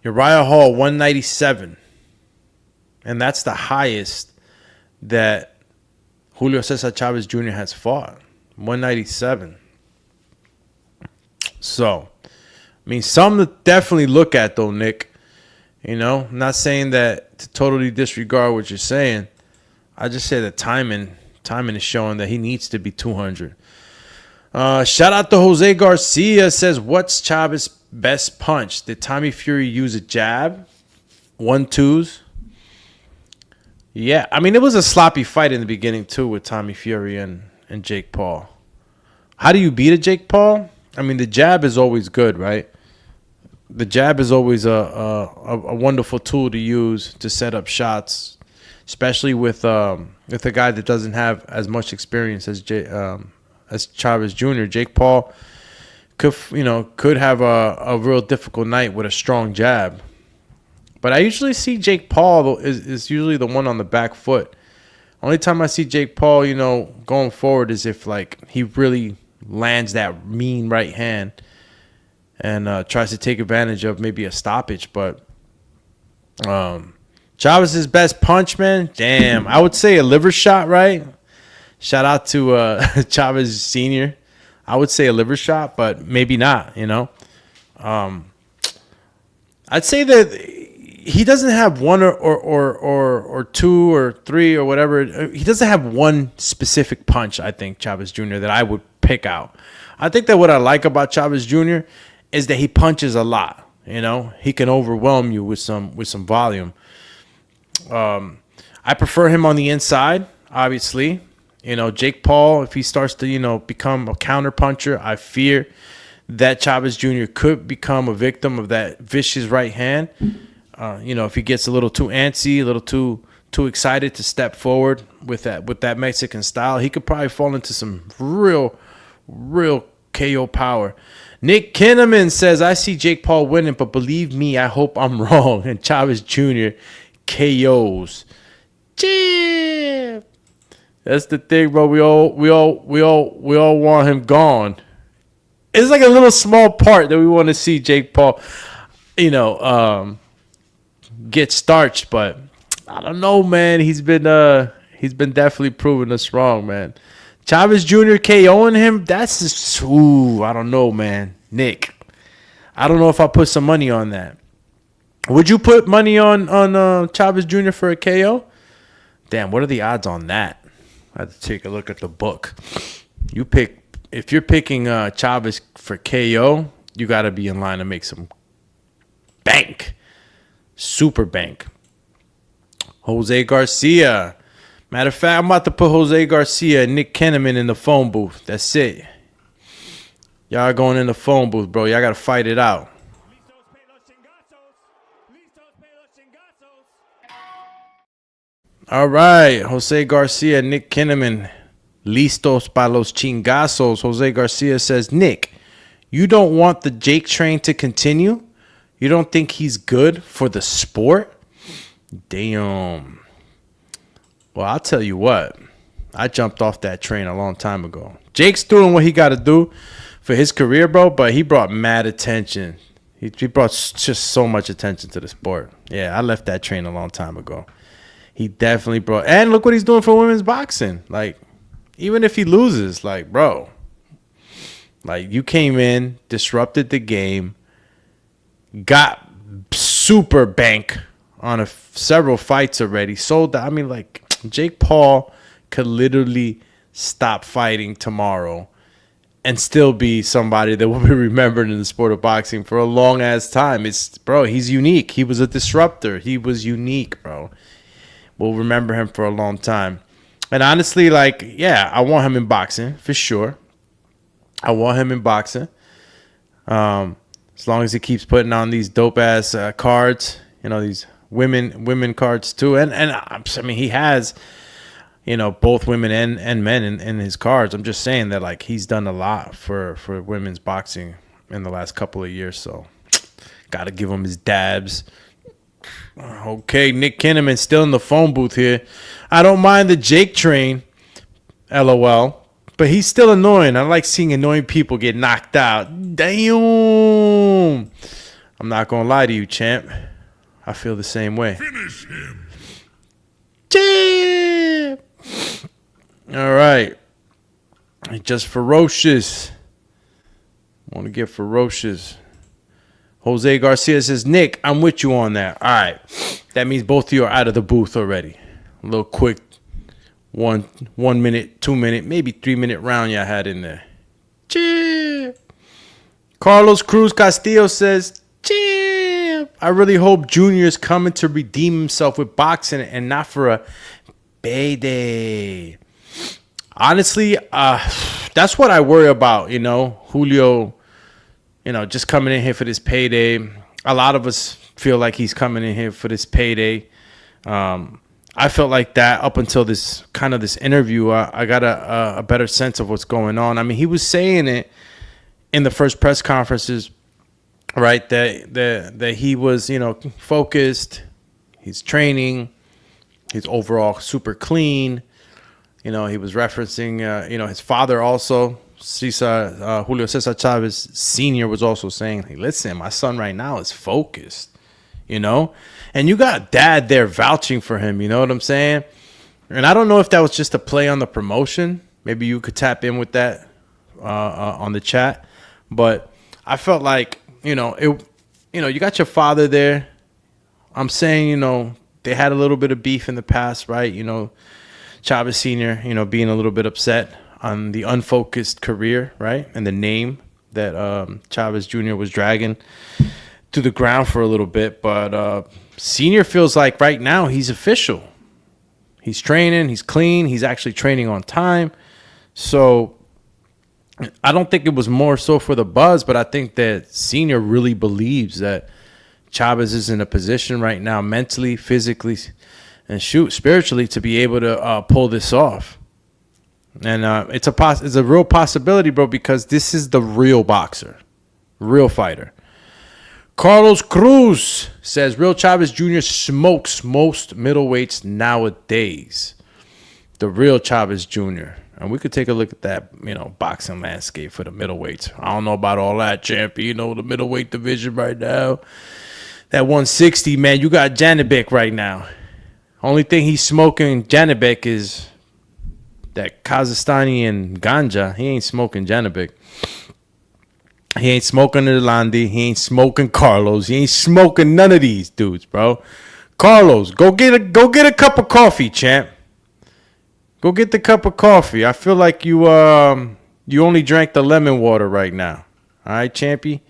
Uriah Hall, 197. And that's the highest that Julio César Chávez Jr. has fought. 197. So, something to definitely look at, though, Nick. I'm not saying that to totally disregard what you're saying. I just say that timing is showing that he needs to be 200. Shout out to Jose Garcia. Says, what's Chávez's best punch? Did Tommy Fury use a jab? 1-2s? Yeah, it was a sloppy fight in the beginning, too, with Tommy Fury and Jake Paul. How do you beat a Jake Paul? The jab is always good, right? The jab is always a wonderful tool to use to set up shots, especially with a guy that doesn't have as much experience as Chávez Jr. Jake Paul could have a real difficult night with a strong jab. But I usually see Jake Paul is usually the one on the back foot. Only time I see Jake Paul, going forward is if he really lands that mean right hand and tries to take advantage of maybe a stoppage. But Chávez's best punch, man, damn, I would say a liver shot, right? Shout out to Chávez Sr. I would say a liver shot, but maybe not, I'd say that he doesn't have one or two or three or whatever. He doesn't have one specific punch, I think, Chávez Jr., that I would pick out. I think that what I like about Chávez Jr. is that he punches a lot. He can overwhelm you with some volume. I prefer him on the inside, obviously. Jake Paul, if he starts to, become a counter puncher, I fear that Chávez Jr. could become a victim of that vicious right hand. If he gets a little too antsy, a little too excited to step forward with that Mexican style, he could probably fall into some real KO power. Nick Kinnaman says, I see Jake Paul winning, but believe me, I hope I'm wrong. And Chávez Jr. KOs. Chip. That's the thing, bro. We all want him gone. It's like a little small part that we want to see Jake Paul, get starched, but I don't know, man. He's been definitely proving us wrong, man. Chávez Jr. KOing him, that's just, I don't know, man. Nick, I don't know if I put some money on that. Would you put money on Chávez Jr. for a KO? Damn, what are the odds on that? I have to take a look at the book. If you're picking Chávez for KO, you got to be in line to make some bank. Super bank. Jose Garcia. Matter of fact, I'm about to put Jose Garcia and Nick Kinnaman in the phone booth. That's it. Y'all going in the phone booth, bro. Y'all got to fight it out. All right. Jose Garcia, Nick Kinnaman. Listos pa los chingazos. Jose Garcia says, Nick, you don't want the Jake train to continue? You don't think he's good for the sport? Damn. Well, I'll tell you what. I jumped off that train a long time ago. Jake's doing what he got to do for his career, bro, but he brought mad attention. He brought just so much attention to the sport. Yeah, I left that train a long time ago. He definitely brought... And look what he's doing for women's boxing. Even if he loses, bro. You came in, disrupted the game, got super bank on several fights already. Sold out. I mean, like, Jake Paul could literally stop fighting tomorrow and still be somebody that will be remembered in the sport of boxing for a long ass time. Bro, he's unique. He was a disruptor. He was unique, bro. We'll remember him for a long time. And honestly, like, yeah, I want him in boxing for sure. I want him in boxing. As long as he keeps putting on these dope ass cards, these women cards too. And I mean, he has, both women and men in his cards. I'm just saying that, like, he's done a lot for women's boxing in the last couple of years. So got to give him his dabs. Okay, Nick Kinnaman still in the phone booth here. I don't mind the Jake train, LOL, but he's still annoying. I like seeing annoying people get knocked out. Damn. I'm not going to lie to you, champ. I feel the same way. Finish him. Champ. All right. Just ferocious. Want to get ferocious. Jose Garcia says, Nick, I'm with you on that. All right. That means both of you are out of the booth already. A little quick 1 minute, 2 minute, maybe 3 minute round y'all had in there. Cheer. Carlos Cruz Castillo says, cheer. I really hope Junior is coming to redeem himself with boxing and not for a payday. Honestly, that's what I worry about, Julio, just coming in here for this payday. A lot of us feel like he's coming in here for this payday. I felt like that up until this interview. I got a better sense of what's going on. I mean, he was saying it in the first press conferences, right? That he was, focused. He's training. He's overall super clean. He was referencing, his father also. César, Julio César Chávez Sr. was also saying, hey, listen, my son right now is focused, and you got dad there vouching for him, you know what I'm saying? And I don't know if that was just a play on the promotion. Maybe you could tap in with that on the chat, but I felt like, you got your father there. I'm saying, they had a little bit of beef in the past, right? Chávez Sr., being a little bit upset on the unfocused career, right? And the name that Chávez Jr. was dragging to the ground for a little bit. But Senior feels like right now he's official. He's training. He's clean. He's actually training on time. So I don't think it was more so for the buzz, but I think that Senior really believes that Chávez is in a position right now mentally, physically, and spiritually to be able to pull this off. And it's a real possibility, bro, because this is the real boxer, real fighter. Carlos Cruz says, real Chávez Jr. smokes most middleweights nowadays. The real Chávez Jr. And we could take a look at that, boxing landscape for the middleweights. I don't know about all that, champion. The middleweight division right now. That 160, man, you got Janibek right now. Only thing he's smoking Janibek is that Kazakhstani and ganja. He ain't smoking Janibek. He ain't smoking Irlandi. He ain't smoking Carlos. He ain't smoking none of these dudes, bro. Carlos, go get a cup of coffee, champ. Go get the cup of coffee. I feel like you only drank the lemon water right now. All right, champy.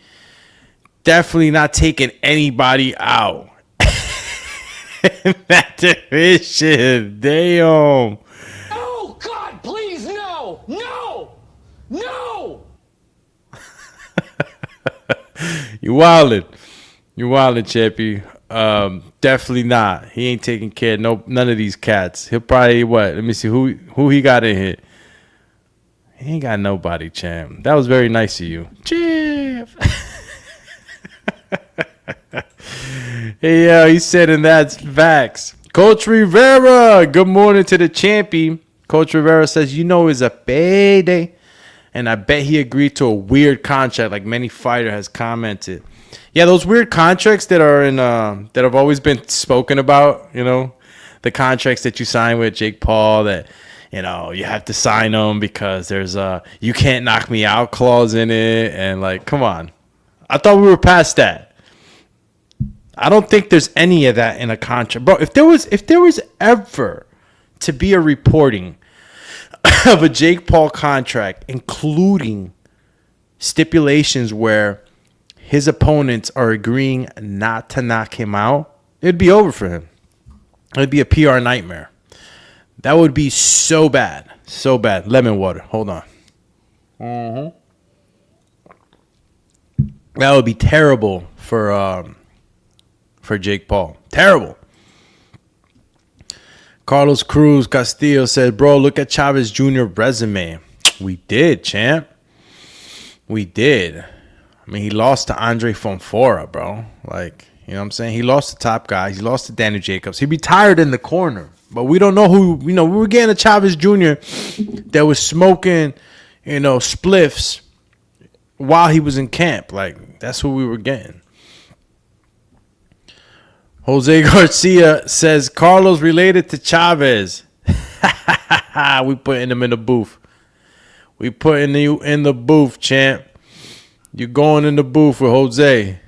Definitely not taking anybody out. That division. Damn. Oh, God, please, no. No. No. You wildin', Chappie. Definitely not. He ain't taking care of none of these cats. He'll probably Let me see who he got in here. He ain't got nobody, champ. That was very nice of you, champ. Hey, he said, and that's facts. Coach Rivera, good morning to the champion. Coach Rivera says, it's a payday. And I bet he agreed to a weird contract, like many fighter has commented. Yeah, those weird contracts that are in that have always been spoken about, the contracts that you sign with Jake Paul that, you have to sign them because there's a you can't knock me out clause in it. And, like, come on. I thought we were past that. I don't think there's any of that in a contract, bro. If there was ever to be a reporting of a Jake Paul contract, including stipulations where his opponents are agreeing not to knock him out, it'd be over for him. It'd be a PR nightmare. That would be so bad. So bad. Lemon water. Hold on. That would be terrible for Jake Paul. Terrible. Carlos Cruz Castillo said, bro, look at Chavez Jr. resume. We did, champ. We did. I mean, he lost to Andre Fonfora, bro. Like, you know what I'm saying? He lost to top guys. He lost to Danny Jacobs. He retired in the corner. But we don't know who, we were getting a Chavez Jr. that was smoking, spliffs while he was in camp. Like, that's who we were getting. Jose Garcia says, Carlos related to Chavez. We putting him in the booth. We putting you in the booth, champ. You're going in the booth with Jose.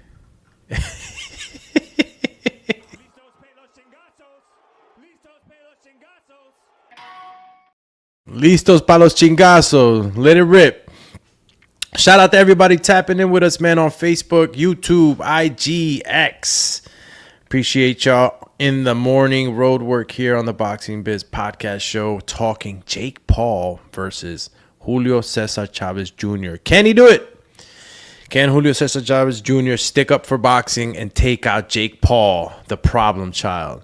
Listos pa los chingazos. Let it rip. Shout out to everybody tapping in with us, man, on Facebook, YouTube, IG, X. Appreciate y'all in the morning road work here on the Boxing Biz podcast show, talking Jake Paul versus Julio Cesar Chavez Jr. Can he do it? Can Julio Cesar Chavez Jr. stick up for boxing and take out Jake Paul, the problem child?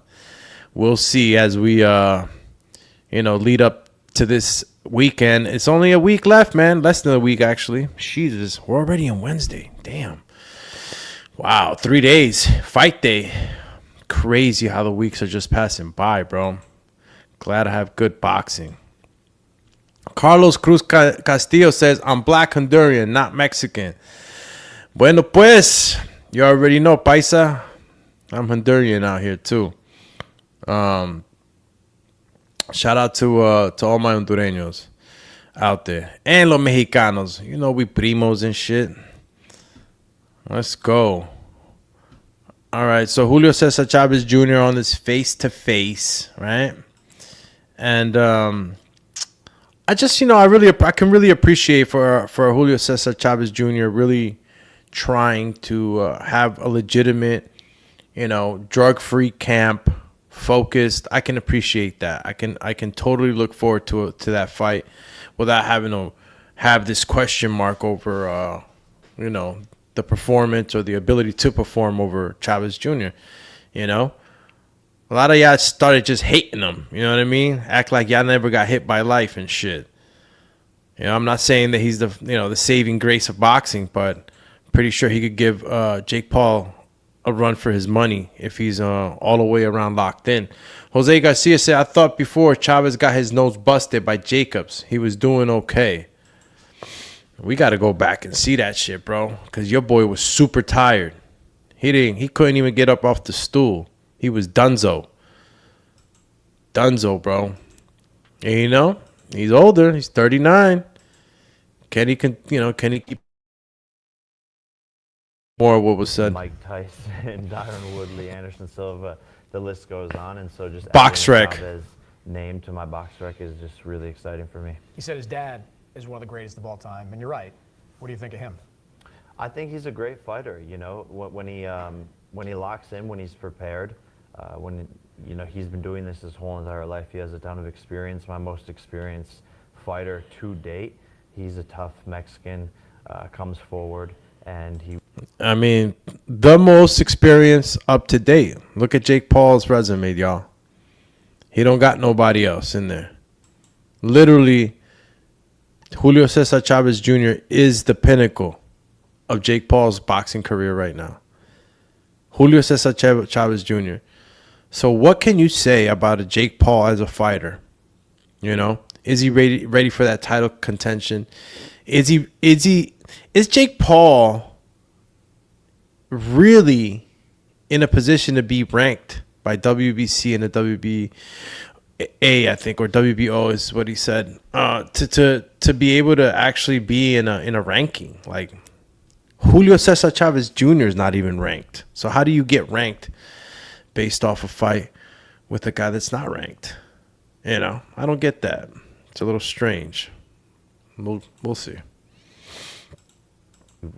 We'll see as we, lead up to this weekend. It's only a week left, man. Less than a week, actually. Jesus, we're already on Wednesday. Damn. Wow, 3 days. Fight day. Crazy how the weeks are just passing by, bro. Glad I have good boxing. Carlos Cruz Castillo says, I'm black Honduran, not Mexican. Bueno, pues, you already know, paisa. I'm Honduran out here, too. Shout out to all my Hondureños out there. And los Mexicanos. We primos and shit. Let's go. All right, so Julio Cesar Chavez Jr. on this face-to-face, right? And I just, I can really appreciate for Julio Cesar Chavez Jr. really trying to have a legitimate, drug-free camp, focused. I can appreciate that. I can totally look forward to that fight without having to have this question mark over, the performance or the ability to perform over Chavez Jr. A lot of y'all started just hating him. You know what I mean? Act like y'all never got hit by life and shit. I'm not saying that he's the saving grace of boxing, but pretty sure he could give Jake Paul a run for his money if he's all the way around locked in. Jose Garcia said, I thought before Chavez got his nose busted by Jacobs. He was doing okay. We got to go back and see that shit, bro, because your boy was super tired. He couldn't even get up off the stool. He was dunzo. Dunzo, bro. And he's older. He's 39. Can he keep more of what was said? Mike Tyson, Tyron Woodley, Anderson Silva, the list goes on. And so just Box rec. Chavez name to my box rec is just really exciting for me. He said his dad is one of the greatest of all time, and you're right. What do you think of him? I think he's a great fighter. When he locks in, when he's prepared, he's been doing this his whole entire life. He has a ton of experience. My most experienced fighter to date. He's a tough Mexican. Comes forward and the most experienced up to date. Look at Jake Paul's resume, y'all. He don't got nobody else in there. Literally, Julio Cesar Chavez Jr. is the pinnacle of Jake Paul's boxing career right now. Julio Cesar Chavez Jr. So what can you say about a Jake Paul as a fighter? Is he ready for that title contention? Is Jake Paul really in a position to be ranked by WBC and the WBA, I think, or WBO is what he said, to be able to actually be in a ranking? Like, Julio Cesar Chavez Jr. is not even ranked. So how do you get ranked based off a fight with a guy that's not ranked? You know, I don't get that. It's a little strange. We'll see.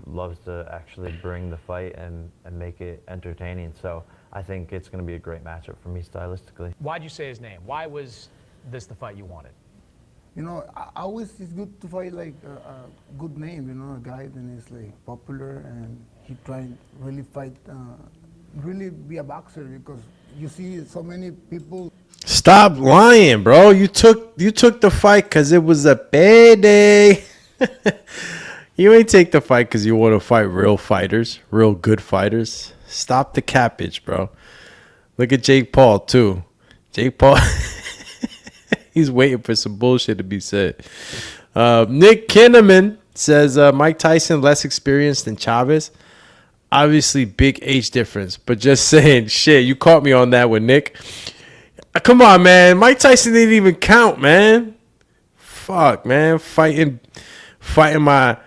Loves to actually bring the fight and make it entertaining. So I think it's going to be a great matchup for me stylistically. Why'd you say his name? Why was this the fight you wanted? You know, I always it's good to fight like a good name, you know, a guy that is like popular and he trying really fight, really be a boxer because you see so many people. Stop lying, bro. You took the fight because it was a payday. You ain't take the fight because you want to fight real fighters, real good fighters. Stop the cappage, bro. Look at Jake Paul, too. Jake Paul, he's waiting for some bullshit to be said. Nick Kinnaman says, Mike Tyson less experienced than Chavez. Obviously, big age difference, but just saying, shit, you caught me on that one, Nick. Come on, man. Mike Tyson didn't even count, man. Fuck, man. Fighting my,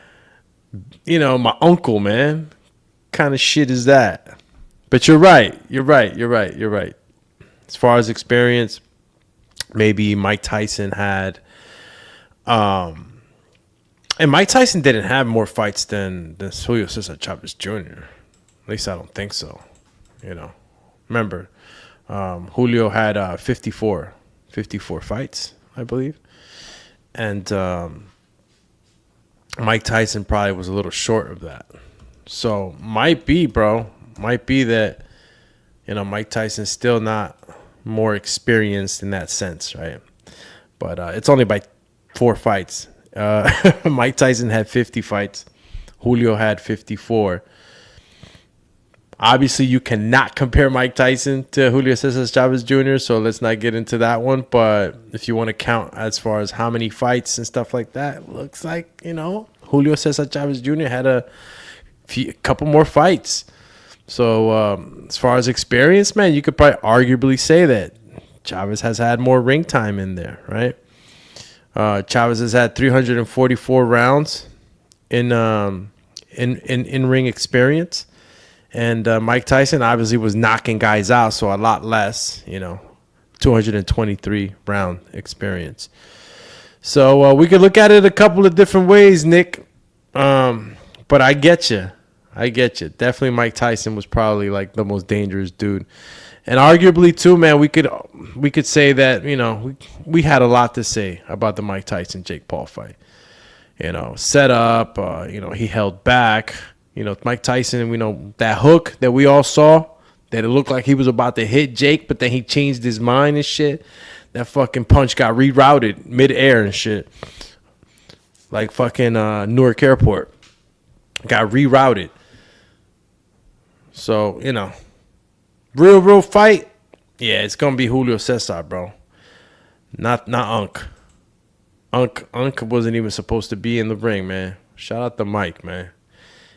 my uncle, man. Kind of shit is that? But you're right. As far as experience, maybe Mike Tyson had, and Mike Tyson didn't have more fights than Julio Cesar Chavez Jr. At least I don't think so. Remember, Julio had 54 fights, I believe, and Mike Tyson probably was a little short of that. So might be that, Mike Tyson's still not more experienced in that sense, right? But it's only by 4 fights. Mike Tyson had 50 fights. Julio had 54. Obviously, you cannot compare Mike Tyson to Julio Cesar Chavez Jr., so let's not get into that one. But if you want to count as far as how many fights and stuff like that, looks like, Julio Cesar Chavez Jr. had a couple more fights. So as far as experience, man, you could probably arguably say that Chavez has had more ring time in there, right? Chavez has had 344 rounds in ring experience. And Mike Tyson obviously was knocking guys out, so a lot less, 223 round experience. So we could look at it a couple of different ways, Nick. But I get you. Definitely Mike Tyson was probably like the most dangerous dude. And arguably too, man, we could say that, we had a lot to say about the Mike Tyson Jake Paul fight. Set up, he held back. Mike Tyson, that hook that we all saw, that it looked like he was about to hit Jake, but then he changed his mind and shit. That fucking punch got rerouted midair and shit. Like fucking Newark Airport. Got rerouted. So, real fight. Yeah, it's going to be Julio Cesar, bro. Not Unk. Unk wasn't even supposed to be in the ring, man. Shout out to Mike, man.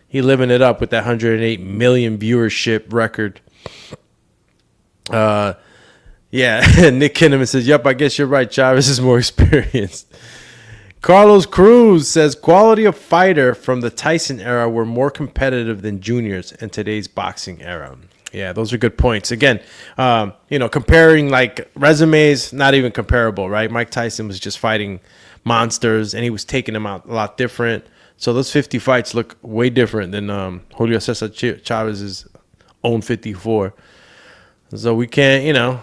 He living it up with that 108 million viewership record. Yeah, Nick Kinnaman says, yep, I guess you're right. Chavez is more experienced. Carlos Cruz says, quality of fighter from the Tyson era were more competitive than juniors in today's boxing era. Yeah, those are good points. Again, comparing like resumes, not even comparable, right? Mike Tyson was just fighting monsters, and he was taking them out a lot different. So those 50 fights look way different than Julio Cesar Chavez's own 54. So we can't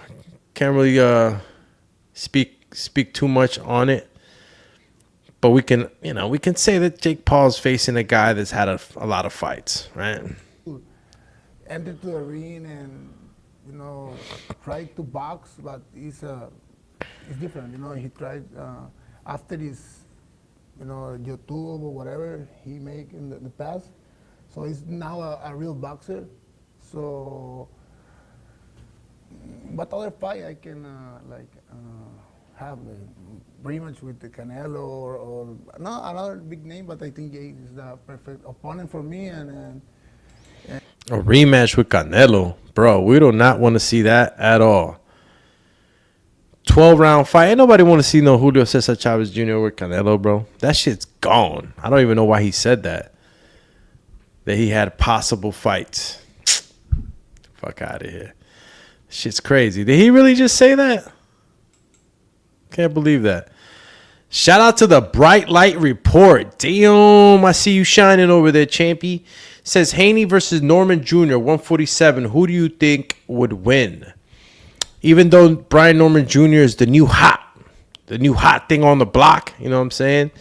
really speak too much on it. But we can say that Jake Paul's facing a guy that's had a lot of fights, right? Entered to the ring and, tried to box, but it's different. He tried after his YouTube or whatever he make in the past. So he's now a real boxer. So, what other fight I can have rematch with the Canelo or no another big name, but I think Jake is the perfect opponent for me. And a rematch with Canelo, bro. We do not want to see that at all. 12-round fight. Ain't nobody want to see no Julio Cesar Chavez Jr. with Canelo, bro. That shit's gone. I don't even know why he said that. that he had possible fights. Fuck out of here. Shit's crazy. Did he really just say that? Can't believe that. Shout out to the Bright Light Report. Damn, I see you shining over there, champy. Says Haney versus Norman Jr., 147. Who do you think would win? Even though Brian Norman Jr. is the new hot thing on the block, you know what I'm saying?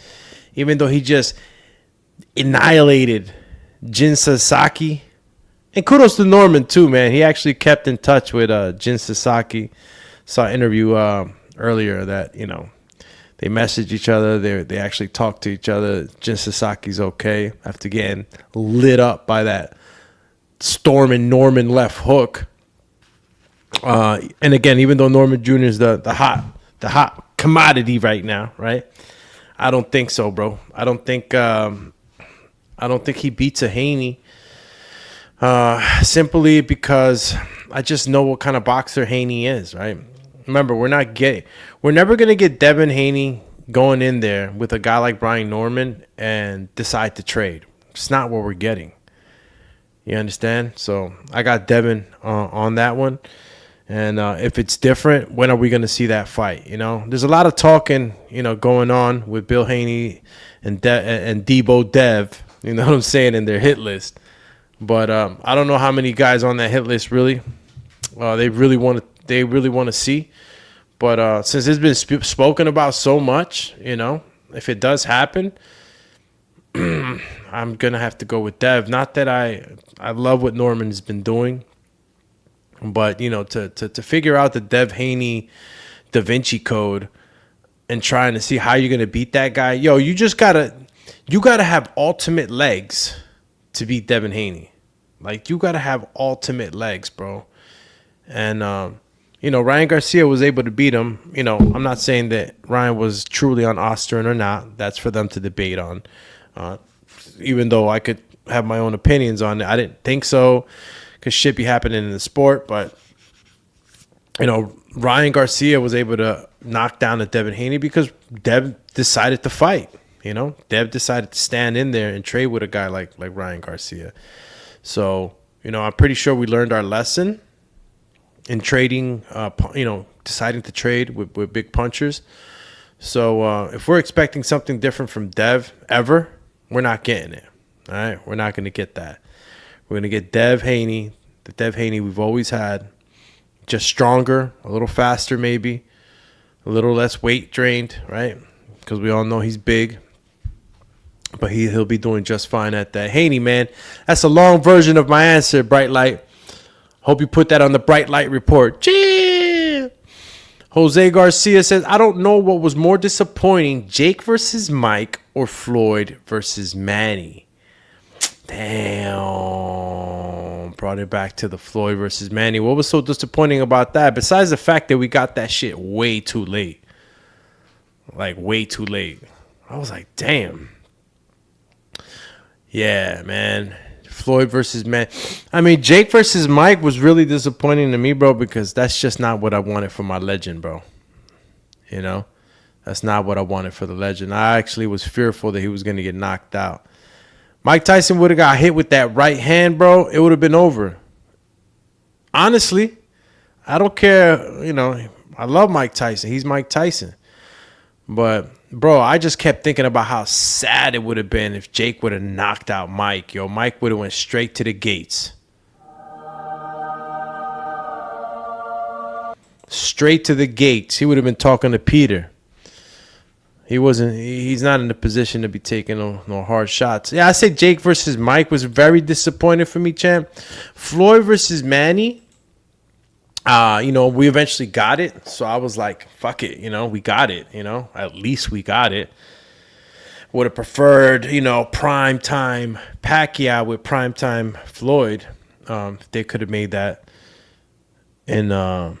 Even though he just annihilated Jin Sasaki. And kudos to Norman, too, man. He actually kept in touch with Jin Sasaki. Saw an interview earlier that, you know, they messaged each other. They actually talked to each other. Jin Sasaki's okay after getting lit up by that storming Norman left hook. And again, even though Norman Jr. is the hot commodity right now, right? I don't think so, bro. I don't think he beats a Haney. Simply because I just know what kind of boxer Haney is, right? Remember, we're never gonna get Devin Haney going in there with a guy like Brian Norman and decide to trade. It's not what we're getting. You understand? So I got Devin on that one. And if it's different, when are we going to see that fight? You know, there's a lot of talking, you know, going on with Bill Haney and Debo Dev. You know what I'm saying, in their hit list. But I don't know how many guys on that hit list really they really want to see. But since it's been spoken about so much, you know, if it does happen, I'm gonna have to go with Dev. Not that I love what Norman's been doing. But, you know, to figure out the Dev Haney Da Vinci Code and trying to see how you're going to beat that guy. Yo, you gotta have ultimate legs to beat Devin Haney. Like, you got to have ultimate legs, bro. And, you know, Ryan Garcia was able to beat him. You know, I'm not saying that Ryan was truly on Ostern or not. That's for them to debate on. Even though I could have my own opinions on it. I didn't think so. Because shit be happening in the sport. But, you know, Ryan Garcia was able to knock down a Devin Haney because Dev decided to fight. You know, Dev decided to stand in there and trade with a guy like Ryan Garcia. So, you know, I'm pretty sure we learned our lesson in trading, you know, deciding to trade with big punchers. So if we're expecting something different from Dev ever, we're not getting it. All right, we're not going to get that. We're going to get Dev Haney, the Dev Haney we've always had, just stronger, a little faster maybe, a little less weight drained, right? Because we all know he's big. But he'll be doing just fine at that. Haney, man, that's a long version of my answer, Bright Light. Hope you put that on the Bright Light Report. Chee! Jose Garcia says, I don't know what was more disappointing, Jake versus Mike or Floyd versus Manny. Damn. Brought it back to the Floyd versus Manny. What was so disappointing about that? Besides the fact that we got that shit way too late. Like, way too late. I was like, damn. Yeah, man. Floyd versus Manny. I mean, Jake versus Mike was really disappointing to me, bro, because that's just not what I wanted for my legend, bro. You know? That's not what I wanted for the legend. I actually was fearful that he was going to get knocked out. Mike Tyson would have got hit with that right hand, bro. It would have been over. Honestly, I don't care. You know, I love Mike Tyson. He's Mike Tyson. But, bro, I just kept thinking about how sad it would have been if Jake would have knocked out Mike. Yo, Mike would have went straight to the gates. Straight to the gates. He would have been talking to Peter. He's not in the position to be taking no hard shots. Yeah, I say Jake versus Mike was very disappointing for me, champ. Floyd versus Manny. You know, we eventually got it. So I was like, fuck it. You know, we got it. You know, at least we got it. Would have preferred, you know, primetime Pacquiao with primetime Floyd. They could have made that in the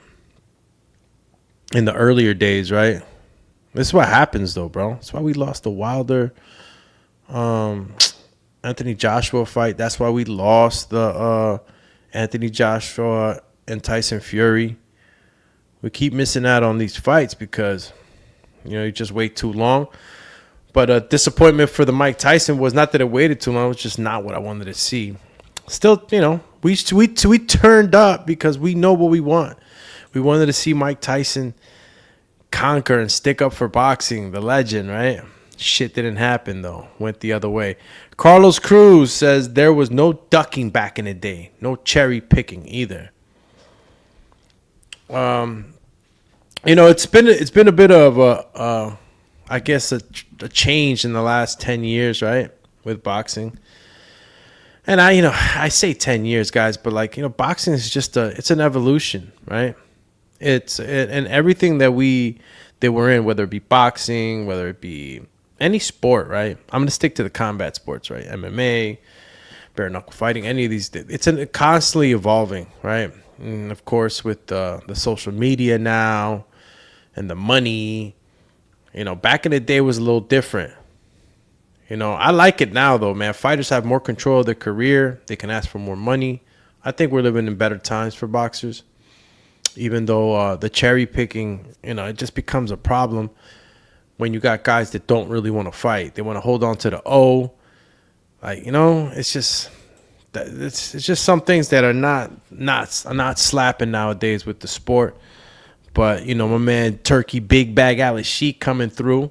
earlier days, right? This is what happens, though, bro. That's why we lost the Wilder Anthony Joshua fight. That's why we lost the Anthony Joshua and Tyson Fury. We keep missing out on these fights because, you know, you just wait too long. But disappointment for the Mike Tyson was not that it waited too long. It was just not what I wanted to see. Still, we turned up because we know what we want. We wanted to see Mike Tyson conquer and stick up for boxing, the legend, right? Shit didn't happen, though. Went the other way. Carlos Cruz says there was no ducking back in the day. No cherry picking either. It's been a bit of a change in the last 10 years, right, with boxing. And I say 10 years, guys, but boxing is just it's an evolution, right? And everything that we're in, whether it be boxing, whether it be any sport, right? I'm going to stick to the combat sports, right? MMA, bare knuckle fighting, any of these. It's constantly evolving, right? And of course, with the social media now and the money, back in the day was a little different. I like it now, though, man. Fighters have more control of their career. They can ask for more money. I think we're living in better times for boxers, even though the cherry picking, it just becomes a problem when you got guys that don't really want to fight. They want to hold on to the O. It's just some things that are not slapping nowadays with the sport. But, my man Turkey Big Bag Alex Sheik coming through.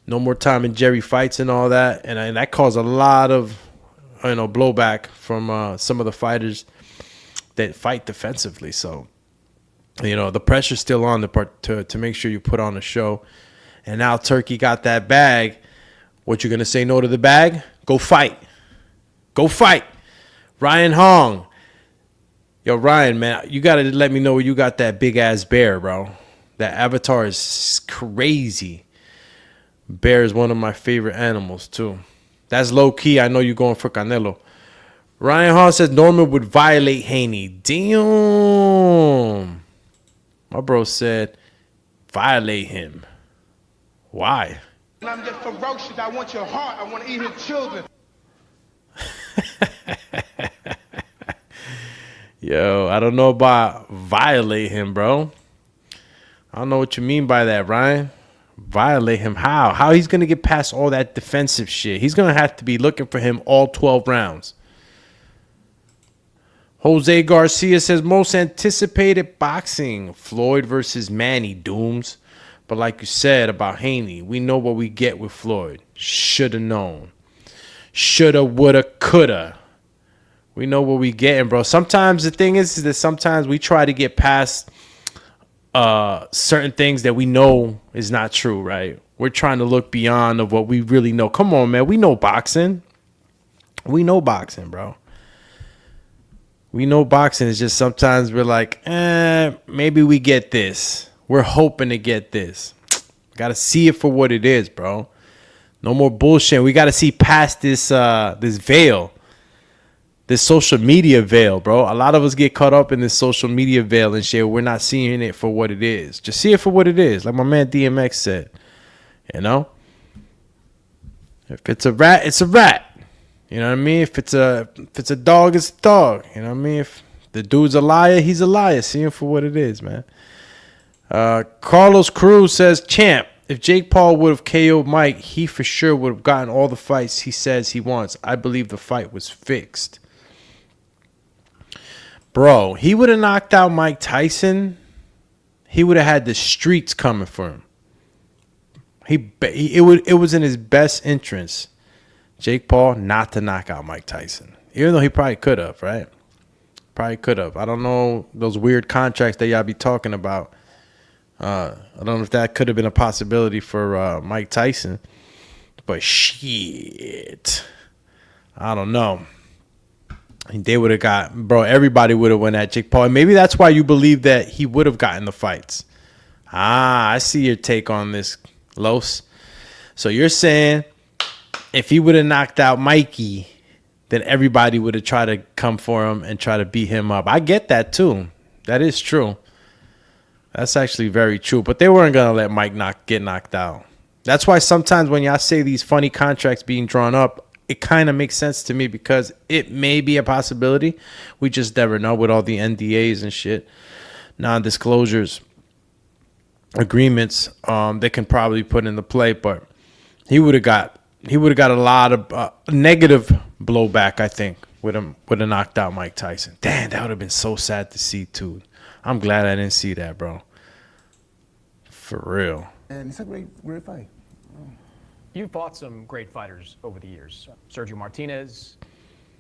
No more Tom and Jerry fights and all that. And that caused a lot of, blowback from some of the fighters that fight defensively. So, the pressure's still on to make sure you put on a show. And now Turkey got that bag. What, you going to say no to the bag? Go fight. Go fight. Ryan Hong. Yo, Ryan, man, you got to let me know where you got that big-ass bear, bro. That avatar is crazy. Bear is one of my favorite animals, too. That's low-key. I know you're going for Canelo. Ryan Hall says Norman would violate Haney. Damn. My bro said violate him. Why? And I'm just ferocious. I want your heart. I want to eat his children. Yo, I don't know about violate him, bro. I don't know what you mean by that, Ryan. Violate him how? How he's going to get past all that defensive shit? He's going to have to be looking for him all 12 rounds. Jose Garcia says most anticipated boxing, Floyd versus Manny, Dooms. But like you said about Haney, we know what we get with Floyd. Shoulda known. Shoulda, woulda, coulda. We know what we getting, bro. Sometimes the thing is that sometimes we try to get past certain things that we know is not true, right? We're trying to look beyond of what we really know. Come on, man. We know boxing. We know boxing, bro. We know boxing. It's just sometimes we're like, maybe we get this. We're hoping to get this. Got to see it for what it is, bro. No more bullshit. We got to see past this this veil. This social media veil, bro. A lot of us get caught up in this social media veil and shit. We're not seeing it for what it is. Just see it for what it is. Like my man DMX said. If it's a rat, it's a rat. You know what I mean? If it's a dog, it's a dog. You know what I mean? If the dude's a liar, he's a liar. See him for what it is, man. Carlos Cruz says, champ, if Jake Paul would have KO'd Mike, he for sure would have gotten all the fights he says he wants. I believe the fight was fixed. Bro, he would have knocked out Mike Tyson. He would have had the streets coming for him. It was in his best interest, Jake Paul, not to knock out Mike Tyson. Even though he probably could have, right? Probably could have. I don't know those weird contracts that y'all be talking about. I don't know if that could have been a possibility for Mike Tyson. But shit. I don't know. They would have got, bro, everybody would have went at Jake Paul. And maybe that's why you believe that he would have gotten the fights. I see your take on this, Los. So you're saying if he would have knocked out Mikey, then everybody would have tried to come for him and try to beat him up. I get that too. That is true. That's actually very true. But they weren't going to let Mike get knocked out. That's why sometimes when y'all say these funny contracts being drawn up, it kind of makes sense to me because it may be a possibility. We just never know with all the NDAs and shit, non-disclosures agreements they can probably put into play. But he would have got a lot of negative blowback, I think, with a knocked out Mike Tyson. Damn, that would have been so sad to see too. I'm glad I didn't see that, bro. For real. And it's a great fight. You've fought some great fighters over the years. Sergio Martinez,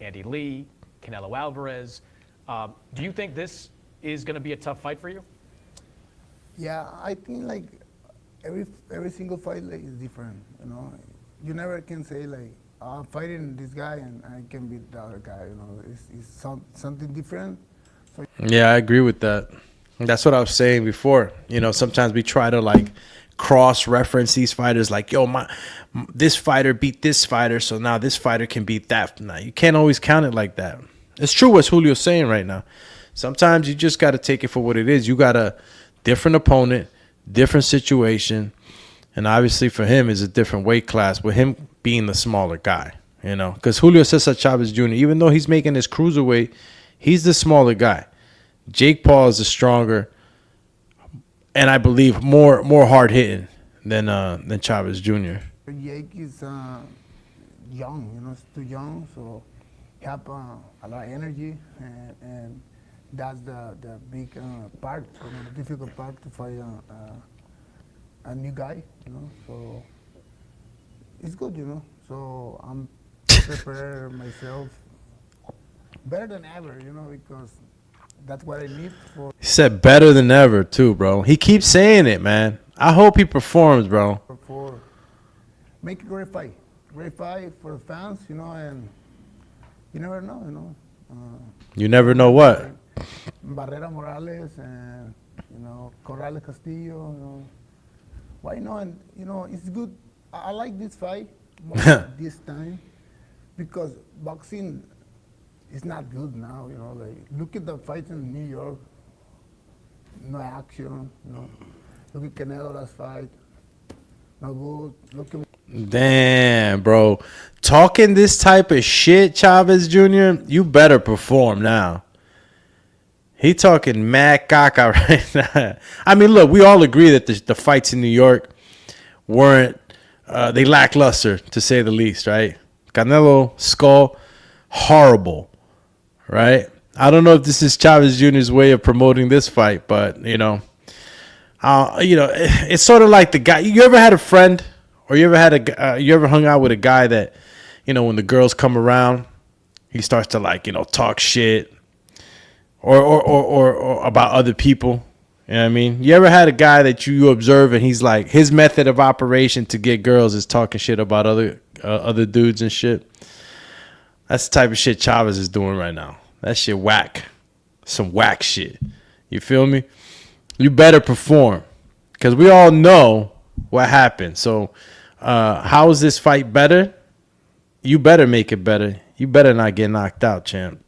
Andy Lee, Canelo Alvarez. Do you think this is going to be a tough fight for you? Yeah, I think like every single fight like, is different. You know, you never can say like I'm fighting this guy and I can beat the other guy. You know, it's something different. So Yeah, I agree with that. That's what I was saying before. You know, sometimes we try to like cross-reference these fighters, like, yo, this fighter beat this fighter, so now this fighter can beat that. Now, you can't always count it like that. It's true what Julio's saying right now. Sometimes you just got to take it for what it is. You got a different opponent, different situation, and obviously for him is a different weight class with him being the smaller guy, you know, because Julio César Chávez Jr., even though he's making his cruiserweight, he's the smaller guy. Jake Paul is the stronger, and I believe more hard hitting than Chávez Jr. Jake is young, you know, it's too young, so he have a lot of energy, and that's the big part, you know, the difficult part to fight a new guy, you know. So it's good, you know. So I'm prepared myself better than ever, you know, because that's what I need for. He said better than ever too, bro. He keeps saying it, man. I hope he performs, bro. For make a great fight for the fans, you know, and you never know, you know. You never know what. Barrera Morales and you know Corrales Castillo, you know. Why not? And you know, it's good. I like this fight this time because boxing is not good now, you know. Like look at the fights in New York, no action, you know. Look at Canelo last fight, no good. Look at Damn, bro. Talking this type of shit, Chávez Jr., you better perform now. He talking mad caca right now. I mean, look, we all agree that the fights in New York weren't, they lackluster, to say the least, right? Canelo, Skull, horrible, right? I don't know if this is Chávez Jr.'s way of promoting this fight, but, you know, it's sort of like the guy. You ever had a friend, or you ever hung out with a guy that, you know, when the girls come around, he starts to like, you know, talk shit, or about other people. You know what I mean? You ever had a guy that you observe and he's like, his method of operation to get girls is talking shit about other dudes and shit? That's the type of shit Chávez is doing right now. That shit whack. Some whack shit. You feel me? You better perform, because we all know what happened. So how is this fight better? You better make it better. You better not get knocked out, champ.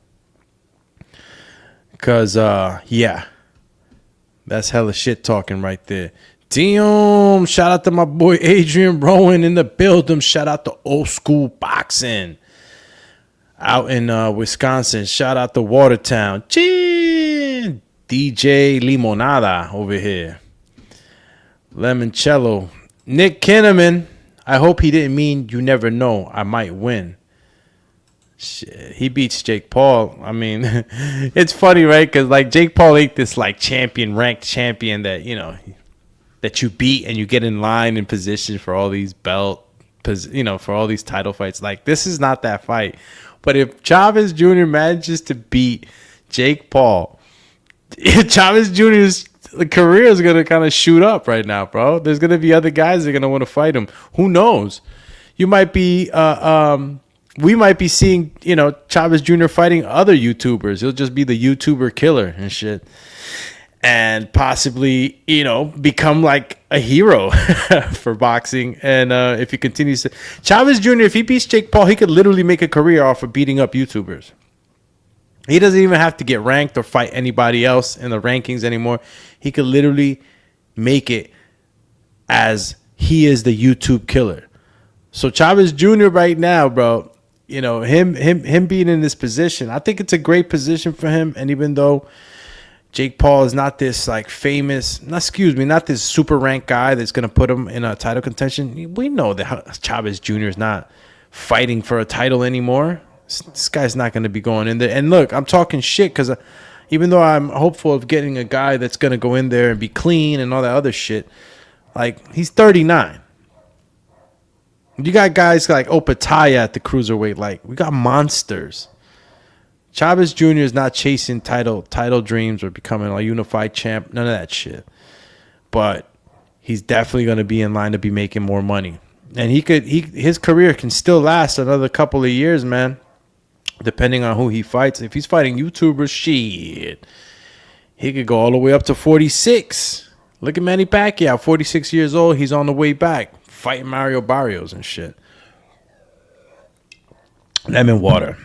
Because, yeah, that's hella shit talking right there. Damn, shout out to my boy Adrian Rowan in the building. Shout out to Old School Boxing out in Wisconsin. Shout out to Watertown. Chin. DJ Limonada over here. Lemoncello. Nick Kinnaman. I hope he didn't mean you never know. I might win. Shit, he beats Jake Paul. I mean, it's funny, right? Because like Jake Paul ain't this like ranked champion that, you know, that you beat and you get in line and position for all these for all these title fights. Like, this is not that fight. But if Chávez Jr. manages to beat Jake Paul, Chávez Jr.'s career is going to kind of shoot up right now, bro. There's going to be other guys that are going to want to fight him. Who knows? You might be, we might be seeing, you know, Chávez Jr. fighting other YouTubers. He'll just be the YouTuber killer and shit. And possibly, you know, become like a hero for boxing. And if he continues to... Chávez Jr., if he beats Jake Paul, he could literally make a career off of beating up YouTubers. He doesn't even have to get ranked or fight anybody else in the rankings anymore. He could literally make it as he is the YouTube killer. So Chávez Jr. right now, bro, you know, him being in this position, I think it's a great position for him. And even though Jake Paul is not this like famous, not this super ranked guy that's gonna put him in a title contention. We know that Chávez Jr. is not fighting for a title anymore. This guy's not gonna be going in there. And look, I'm talking shit because even though I'm hopeful of getting a guy that's gonna go in there and be clean and all that other shit, like he's 39. You got guys like Opataya at the cruiserweight. Like we got monsters. Chávez Jr. is not chasing title dreams or becoming a unified champ. None of that shit. But he's definitely going to be in line to be making more money. And his career can still last another couple of years, man. Depending on who he fights. If he's fighting YouTubers, shit. He could go all the way up to 46. Look at Manny Pacquiao, 46 years old. He's on the way back. Fighting Mario Barrios and shit. Lemon water.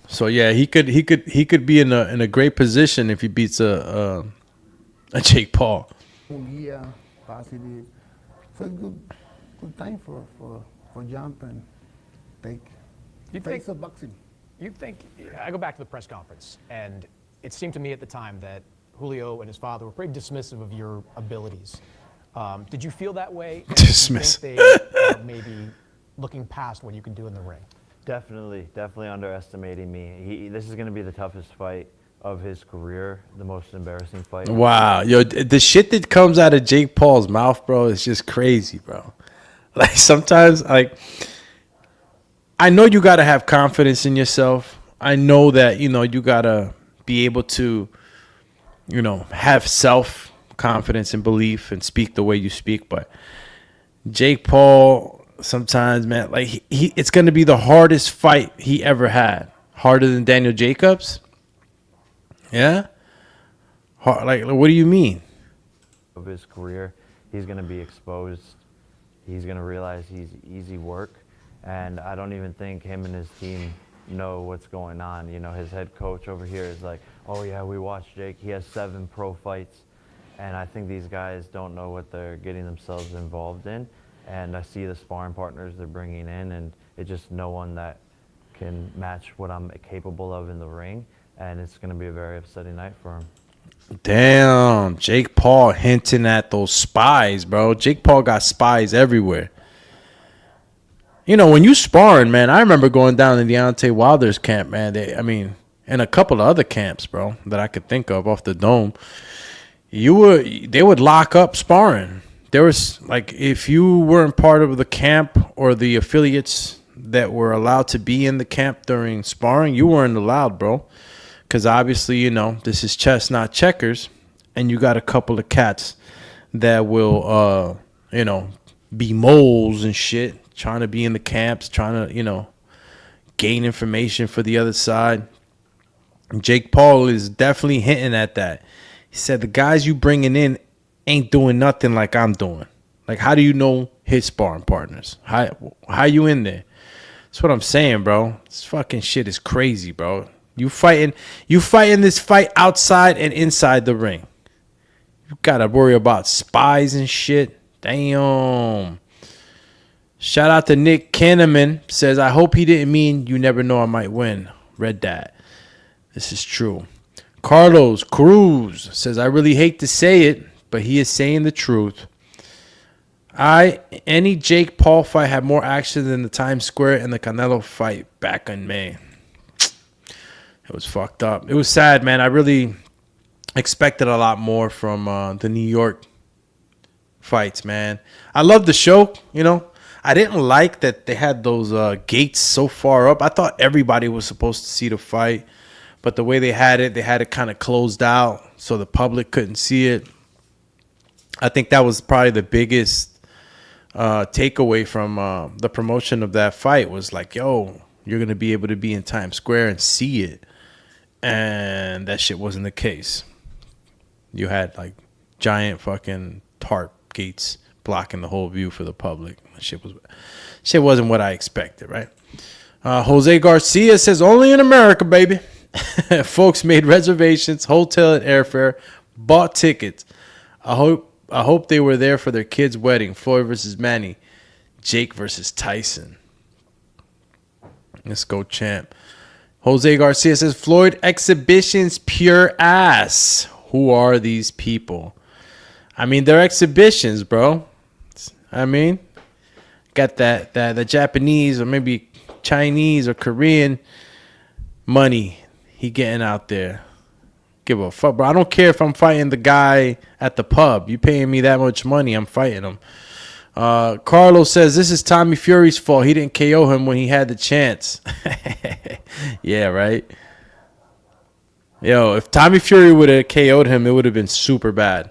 So yeah, he could be in a great position if he beats a Jake Paul. Yeah, positive. So it's good time for jump and take face of boxing. You think, I go back to the press conference, and it seemed to me at the time that Julio and his father were pretty dismissive of your abilities. Did you feel that way? Dismissive. Do you think they are maybe looking past what you can do in the ring? Definitely underestimating me. This is going to be the toughest fight of his career, the most embarrassing fight. Wow, yo, the shit that comes out of Jake Paul's mouth, bro, is just crazy, bro. Like sometimes, like I know you gotta have confidence in yourself. I know that you gotta be able to, have self confidence and belief and speak the way you speak. But Jake Paul. Sometimes, man, like it's going to be the hardest fight he ever had. Harder than Daniel Jacobs? Yeah? Like, what do you mean? Of his career, he's going to be exposed. He's going to realize he's easy work. And I don't even think him and his team know what's going on. His head coach over here is like, oh, yeah, we watched Jake. He has 7 pro fights. And I think these guys don't know what they're getting themselves involved in. And I see the sparring partners they're bringing in, and it's just no one that can match what I'm capable of in the ring. And it's going to be a very upsetting night for him. Damn, Jake Paul hinting at those spies, bro. Jake Paul got spies everywhere. When you sparring, man, I remember going down to Deontay Wilder's camp, man. And a couple of other camps, bro, that I could think of off the dome. They would lock up sparring. There was, like, if you weren't part of the camp or the affiliates that were allowed to be in the camp during sparring, you weren't allowed, bro. Because obviously, this is chess, not checkers. And you got a couple of cats that will, be moles and shit, trying to be in the camps, trying to, gain information for the other side. And Jake Paul is definitely hinting at that. He said, the guys you bringing in ain't doing nothing like I'm doing. Like, how do you know his sparring partners? How you in there? That's what I'm saying, bro. This fucking shit is crazy, bro. You fighting this fight outside and inside the ring. You gotta worry about spies and shit. Damn. Shout out to Nick Kahneman. Says, I hope he didn't mean you never know I might win. Read that. This is true. Carlos Cruz says, I really hate to say it, but he is saying the truth. Any Jake Paul fight had more action than the Times Square and the Canelo fight back in May. It was fucked up. It was sad, man. I really expected a lot more from the New York fights, man. I love the show, I didn't like that they had those gates so far up. I thought everybody was supposed to see the fight, but the way they had it kind of closed out so the public couldn't see it. I think that was probably the biggest takeaway from the promotion of that fight was like, yo, you're going to be able to be in Times Square and see it. And that shit wasn't the case. You had like giant fucking tarp gates blocking the whole view for the public. Shit wasn't what I expected, right? Jose Garcia says, only in America, baby. Folks made reservations, hotel and airfare, bought tickets. I hope they were there for their kid's wedding. Floyd versus Manny. Jake versus Tyson. Let's go, champ. Jose Garcia says, Floyd exhibitions pure ass. Who are these people? I mean, they're exhibitions, bro. I mean, got that the Japanese or maybe Chinese or Korean money he getting out there. Give a fuck, bro. I don't care if I'm fighting the guy at the pub. You paying me that much money, I'm fighting him. Carlos says this is Tommy Fury's fault. He didn't KO him when he had the chance. Yeah, right. Yo, if Tommy Fury would have KO'd him, it would have been super bad.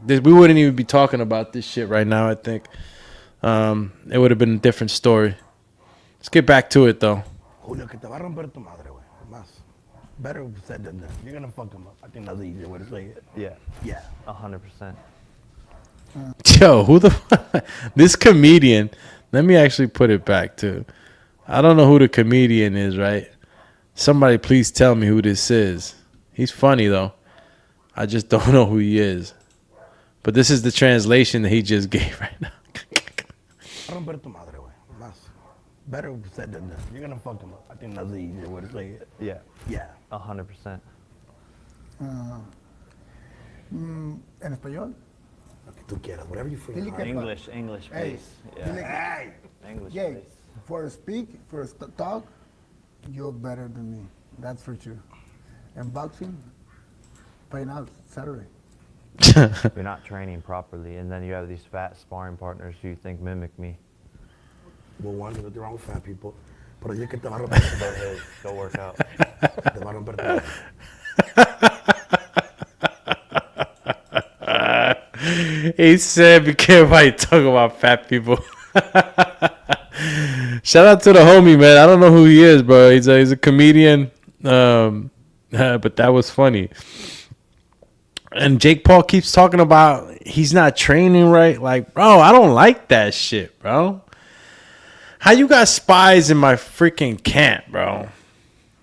We wouldn't even be talking about this shit right now, I think. It would have been a different story. Let's get back to it, though. Julio, que te va a romper tu madre, güey. Más. Better said than done. You're going to fuck him up. I think that's the easier way to say it. Yeah. Yeah. 100%. Yo, who the this comedian? Let me actually put it back to. I don't know who the comedian is, right? Somebody please tell me who this is. He's funny though. I just don't know who he is. But this is the translation that he just gave right now. Romper tu madre, güey. Más. Better said than done. You're going to fuck him up. I think that's the easier way to say it. Yeah. Yeah. 100%. En español. Lo que tú quieras. Whatever you feel. Dile que- English, Hey, please. dile Yeah. que- English, Yeah, please. for speak, for talk, you're better than me. That's for sure. And boxing, fight out Saturday. You're not training properly, and then you have these fat sparring partners who you think mimic me. Well, one, there's nothing wrong with fat people. Pero yo que te va a romper tu madre. Go work out. Te va a romper tu madre. He said, "Be careful how you talk about fat people." Shout out to the homie, man. I don't know who he is, bro. He's a comedian, but that was funny. And Jake Paul keeps talking about he's not training right. Like, bro, I don't like that shit, bro. How you got spies in my freaking camp, bro?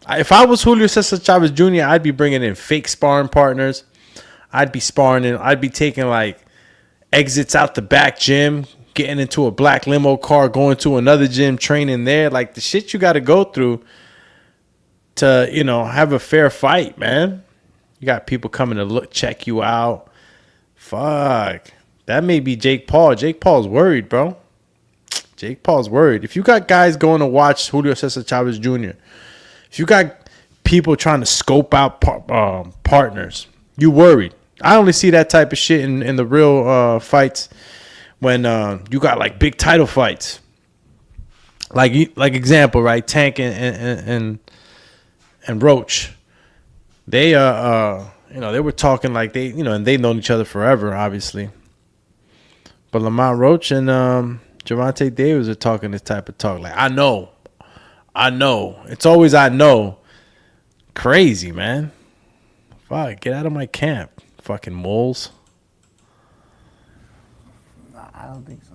If I was Julio César Chávez Jr., I'd be bringing in fake sparring partners. I'd be sparring and I'd be taking like exits out the back gym, getting into a black limo car, going to another gym, training there. Like the shit you got to go through to, have a fair fight, man. You got people coming to check you out. Fuck. That may be Jake Paul. Jake Paul's worried, bro. Jake Paul's worried. If you got guys going to watch Julio César Chávez Jr., if you got people trying to scope out partners, you worried. I only see that type of shit in the real fights when you got like big title fights. Like example, right? Tank and Roach. They they were talking like they, and they've known each other forever, obviously. But Lamont Roach and Gervonta Davis are talking this type of talk. Like, I know. It's always I know. Crazy, man. Fuck, get out of my camp. Fucking moles. I don't think so.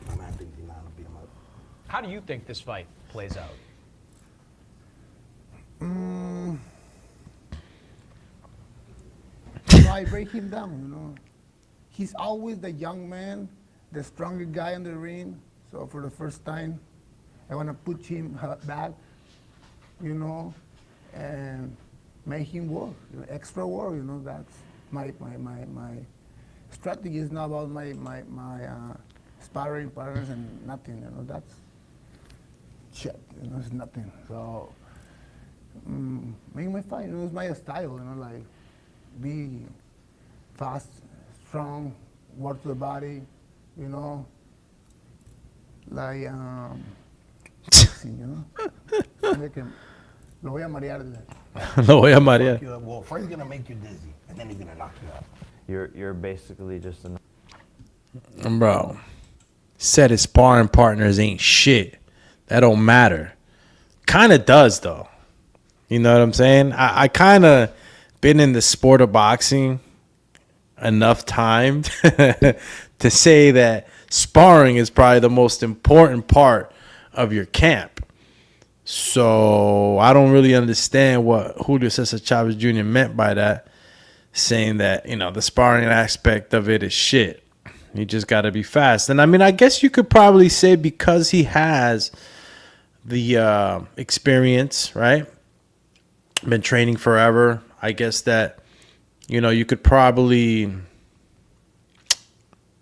My man thinks he's not going to beat him up. How do you think this fight plays out? I break him down, He's always the young man, the stronger guy in the ring. So for the first time, I want to put him back, and make him work, extra work. That's my strategy. Is not about my sparring partners and nothing. That's shit. It's nothing. So make my fight. It's my style. Like be fast, strong, work to the body. Like Lo voy a marear. Lo voy a marear. Well, first he's going to make you dizzy, and then he's going to knock you out. You're basically just an. Bro, said his sparring partners ain't shit. That don't matter. Kind of does, though. You know what I'm saying? I kind of been in the sport of boxing enough time to say that sparring is probably the most important part of your camp. So I don't really understand what Julio César Chávez Jr. meant by that, saying that, the sparring aspect of it is shit. You just got to be fast. And I mean, I guess you could probably say because he has the experience, right? Been training forever. I guess that, you could probably,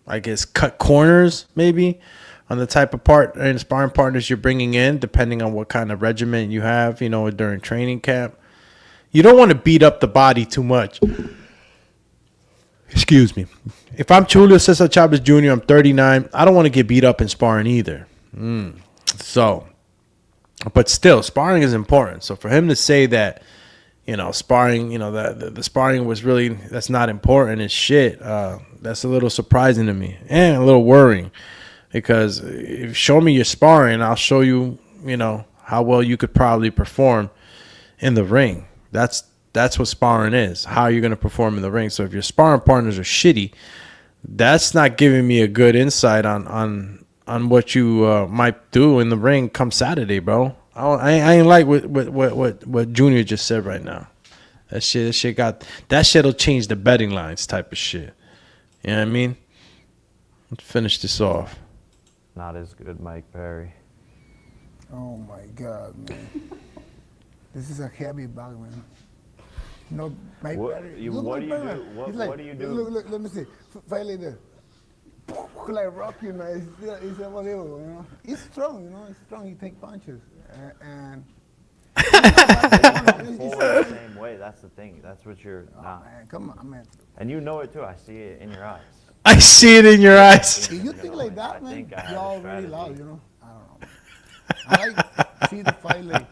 I guess, cut corners maybe on the type of part and sparring partners you're bringing in, depending on what kind of regimen you have, during training camp. You don't want to beat up the body too much. Excuse me. If I'm Julio César Chávez Jr., I'm 39. I don't want to get beat up in sparring either. So, but still, sparring is important. So for him to say that, sparring, that the sparring was really, that's not important and shit, that's a little surprising to me and a little worrying. Because if show me your sparring, I'll show you, how well you could probably perform in the ring. That's what sparring is, how you're going to perform in the ring. So if your sparring partners are shitty, that's not giving me a good insight on what you might do in the ring come Saturday, bro. I ain't like what Junior just said right now. That shit'll change the betting lines type of shit. You know what I mean? Let's finish this off. Not as good, Mike Perry. Oh my God, man. This is a heavy bag, man. Mike Perry. What do you do? What do you do? Look, let me see. Fight like this. Like Rocky, man. It's unbelievable, He's strong, He's strong. He takes punches. And the same way. That's the thing. That's what you're not. Man, come on, man. And you know it too. I see it in your eyes. I see it in your eyes. If you think like that, man, you're already loud, I don't know. I like to see the fight like.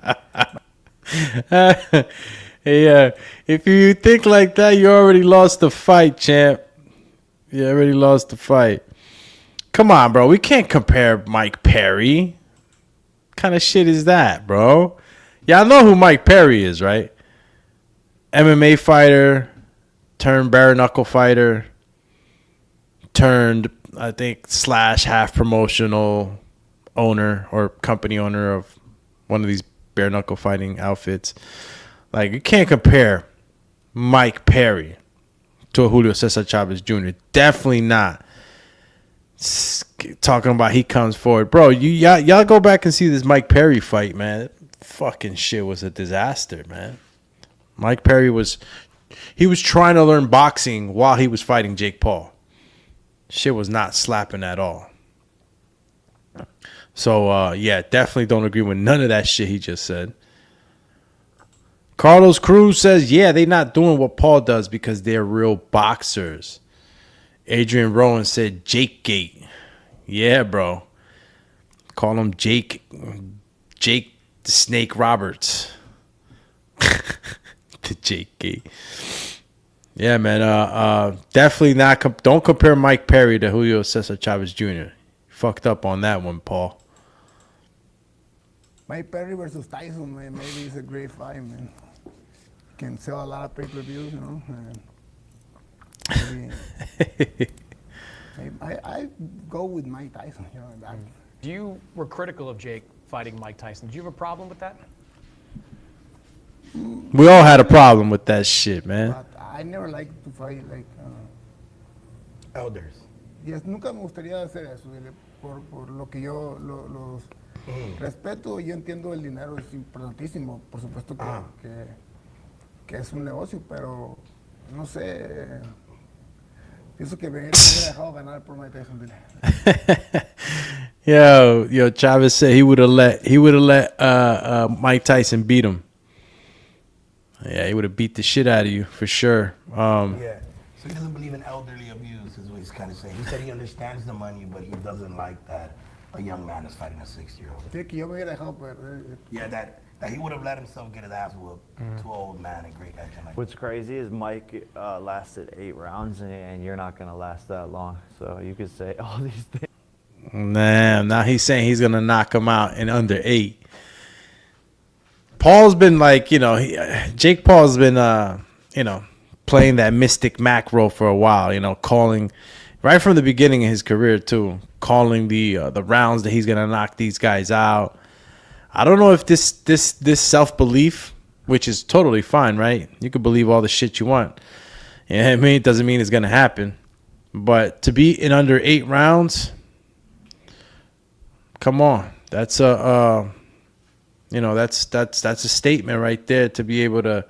Yeah, if you think like that, you already lost the fight, champ. You already lost the fight. Come on, bro. We can't compare Mike Perry. What kind of shit is that, bro? Y'all know who Mike Perry is, right? MMA fighter, turned bare knuckle fighter, turned, I think, / half promotional owner or company owner of one of these bare knuckle fighting outfits. Like, you can't compare Mike Perry to a Julio César Chávez Jr. Definitely not. Talking about he comes forward. Bro, y'all go back and see this Mike Perry fight, man. Fucking shit was a disaster, man. Mike Perry was trying to learn boxing while he was fighting Jake Paul. Shit was not slapping at all. So, yeah, definitely don't agree with none of that shit he just said. Carlos Cruz says, yeah, they not doing what Paul does because they're real boxers. Adrian Rowan said, Jake Gate. Yeah, bro. Call him Jake the Snake Roberts. The Jake Gate. Yeah, man. Definitely not. Don't compare Mike Perry to Julio César Chávez Jr. Fucked up on that one, Paul. Mike Perry versus Tyson, man. Maybe it's a great fight, man. Can sell a lot of pay-per-views, And maybe I go with Mike Tyson. You were critical of Jake fighting Mike Tyson. Did you have a problem with that? We all had a problem with that shit, man. But I never liked to fight like Elders. Yes, nunca me gustaría hacer eso, por lo que yo los respeto. Yo entiendo el dinero es importantísimo, por supuesto que es un negocio, pero no sé. Pienso que me hubiera dejado ganar por Mike Tyson. Yo, Chávez said he would have let Mike Tyson beat him. Yeah, he would have beat the shit out of you for sure. Yeah. So he doesn't believe in elderly abuse, is what he's kind of saying. He said he understands the money, but he doesn't like that a young man is fighting a 60-year-old. Sí, que yo me hubiera dejado, pero. Yeah, that he would have let himself get his ass whooped to an old man and great action. Like What's crazy is Mike lasted 8 rounds, and you're not going to last that long. So you could say all these things. Nah, now he's saying he's going to knock him out in under 8. Paul's been like, Jake Paul's been, playing that Mystic Mac role for a while, calling right from the beginning of his career too, calling the rounds that he's going to knock these guys out. I don't know if this self-belief, which is totally fine, right? You can believe all the shit you want. I mean, it doesn't mean it's going to happen. But to be in under 8 rounds, come on. That's that's a statement right there to be able to,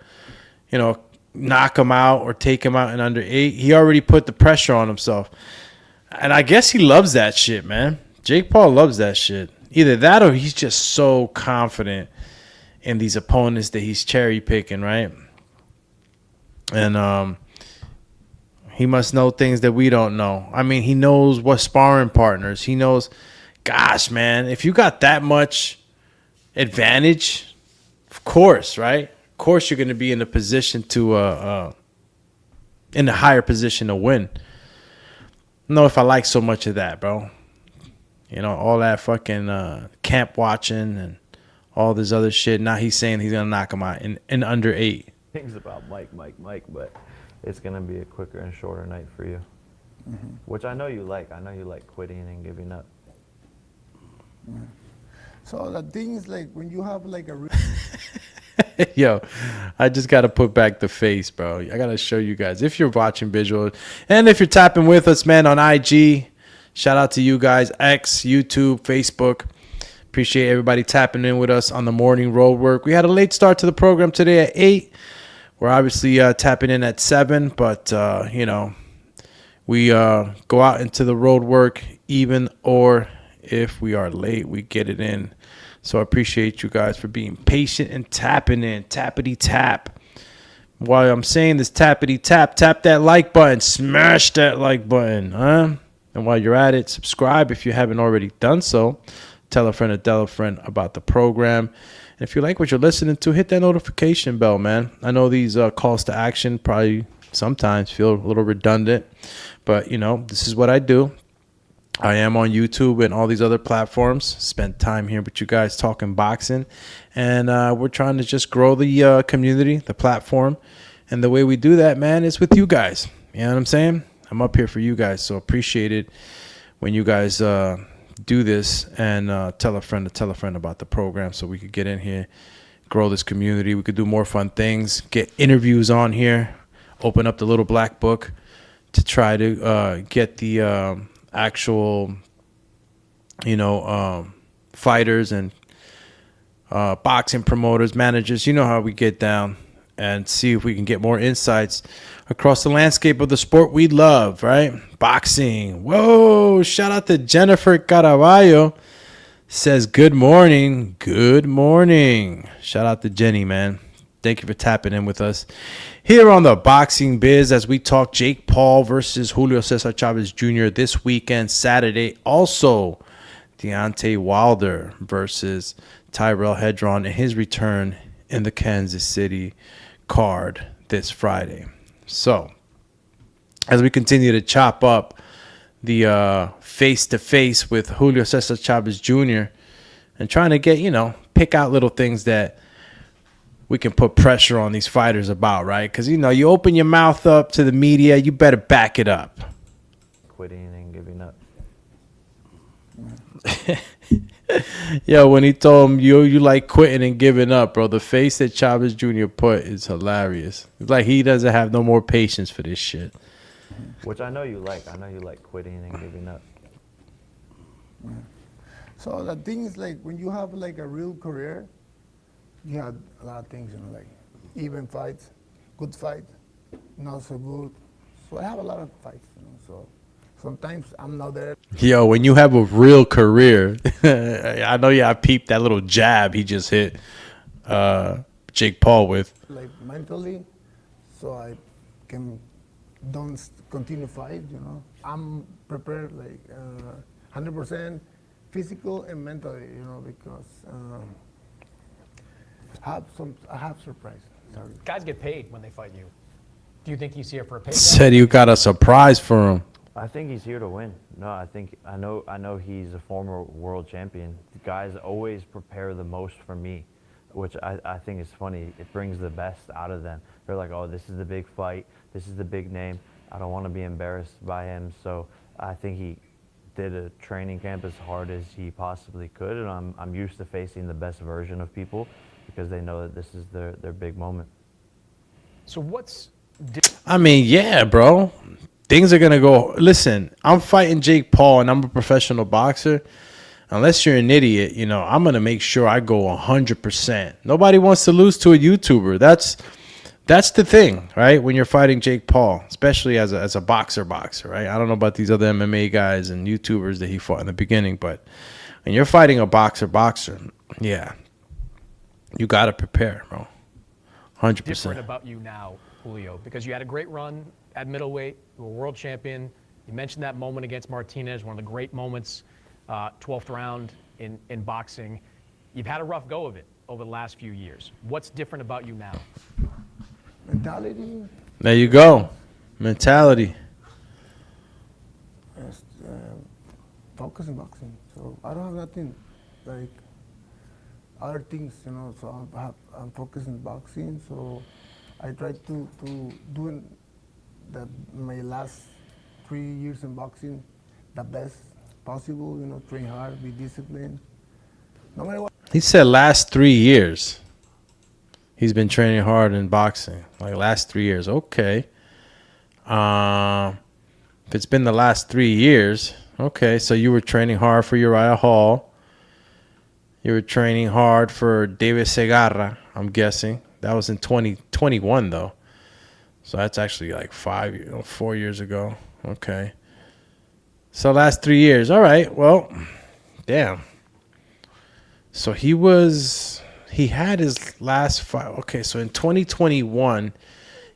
knock him out or take him out in under 8. He already put the pressure on himself. And I guess he loves that shit, man. Jake Paul loves that shit. Either that or he's just so confident in these opponents that he's cherry picking, right? And he must know things that we don't know. I mean, he knows what sparring partners. He knows, gosh, man, if you got that much advantage, of course, right? Of course you're going to be in a position to, in a higher position to win. I don't know if I like so much of that, bro. You know, all that fucking camp watching and all this other shit. Now he's saying he's going to knock him out in under 8. Things about Mike, but it's going to be a quicker and shorter night for you. Which I know you like. I know you like quitting and giving up. So the thing is, like, when you have like a Yo, I just got to put back the face, bro. I got to show you guys. If you're watching visual and if you're tapping with us, man, on IG, shout out to you guys, X, YouTube, Facebook. Appreciate everybody tapping in with us on the morning road work. We had a late start to the program today at 8. We're obviously tapping in at 7, but, you know, we go out into the road work even, or if we are late, we get it in. So I appreciate you guys for being patient and tapping in. Tappity tap. While I'm saying this tappity tap, tap that like button. Smash that like button. Huh? And while you're at it, subscribe if you haven't already done so. Tell a friend or tell a friend about the program. And if you like what you're listening to, hit that notification bell, man. I know these calls to action probably sometimes feel a little redundant, but, you know, this is what I do. I am on YouTube and all these other platforms. Spent time here with you guys talking boxing. And we're trying to just grow the community, the platform. And the way we do that, man, is with you guys. You know what I'm saying? I'm up here for you guys. So appreciate it when you guys do this and tell a friend about the program so we could get in here, grow this community. We could do more fun things, get interviews on here, open up the little black book to try to get the actual, you know, fighters and boxing promoters, managers. You know how we get down, and see if we can get more insights across the landscape of the sport we love, right? Boxing. Whoa, shout out to Jennifer Caraballo. Says, good morning. Good morning. Shout out to Jenny, man. Thank you for tapping in with us here on the Boxing Biz as we talk Jake Paul versus Julio Cesar Chavez Jr. this weekend, Saturday. Also, Deontay Wilder versus Tyrell Hedron in his return in the Kansas City card this Friday. So, as we continue to chop up the face-to-face with Julio Cesar Chavez Jr. and trying to get, you know, pick out little things that we can put pressure on these fighters about, right? Because, you know, you open your mouth up to the media, you better back it up. Quitting and giving up. Yo, when he told him, you like quitting and giving up, bro, the face that Chavez Jr. put is hilarious. It's like he doesn't have no more patience for this shit. Which I know you like. I know you like quitting and giving up. So the thing is, like, when you have like a real career, you have a lot of things, you know, like even fights, good fights, not so good. So I have a lot of fights, you know, so sometimes I'm not there. Yo, when you have a real career, I know I peeped that little jab he just hit Jake Paul with. Like mentally, so I don't continue fight, you know. I'm prepared like 100% physical and mentally, you know, because I have surprise. Sorry. Guys get paid when they fight you. Do you he's here for a paycheck? Said you got a surprise for him. I think he's here to win. No, I know he's a former world champion. The guys always prepare the most for me, which I think is funny. It brings the best out of them. They're like, oh, this is the big fight. This is the big name. I don't want to be embarrassed by him. So I think he did a training camp as hard as he possibly could, and I'm used to facing the best version of people because they know that this is their big moment. So what's... I mean, yeah, bro. Things are going to go... Listen, I'm fighting Jake Paul, and I'm a professional boxer. Unless you're an idiot, you know, I'm going to make sure I go 100%. Nobody wants to lose to a YouTuber. That's the thing, right? When you're fighting Jake Paul, especially as a boxer, right? I don't know about these other MMA guys and YouTubers that he fought in the beginning, but when you're fighting a boxer, yeah, you got to prepare, bro. 100%. Different about you now, Julio, because you had a great run at middleweight. You were world champion. You mentioned that moment against Martinez, one of the great moments, 12th round in boxing. You've had a rough go of it over the last few years. What's different about you now? Mentality. There you go. Mentality. Focus in boxing. So I don't have nothing like other things, you know. So I'm focused in boxing. So I try to do my last 3 years in boxing the best possible. You know, train hard, be disciplined. No matter what. He said last 3 years. He's been training hard in boxing. Like last 3 years. Okay. If it's been the last 3 years, okay. So you were training hard for Uriah Hall. You were training hard for David Segarra, I'm guessing. That was in 2021, though. So that's actually like 4 years ago. Okay. So last 3 years. All right. Well, damn. So he had his last fight. Okay, so in 2021,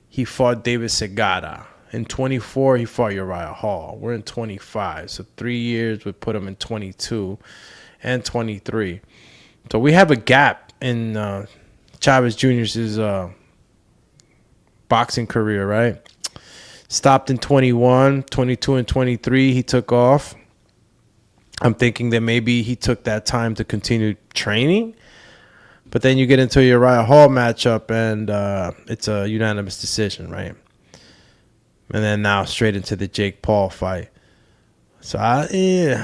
he fought David Segarra. In 24, he fought Uriah Hall. We're in 25. So 3 years would put him in 22 and 23. So we have a gap in Chávez Jr.'s boxing career, right? Stopped in 21, 22, and 23. He took off. I'm thinking that maybe he took that time to continue training. But then you get into a Uriah Hall matchup, and it's a unanimous decision, right? And then now straight into the Jake Paul fight. So I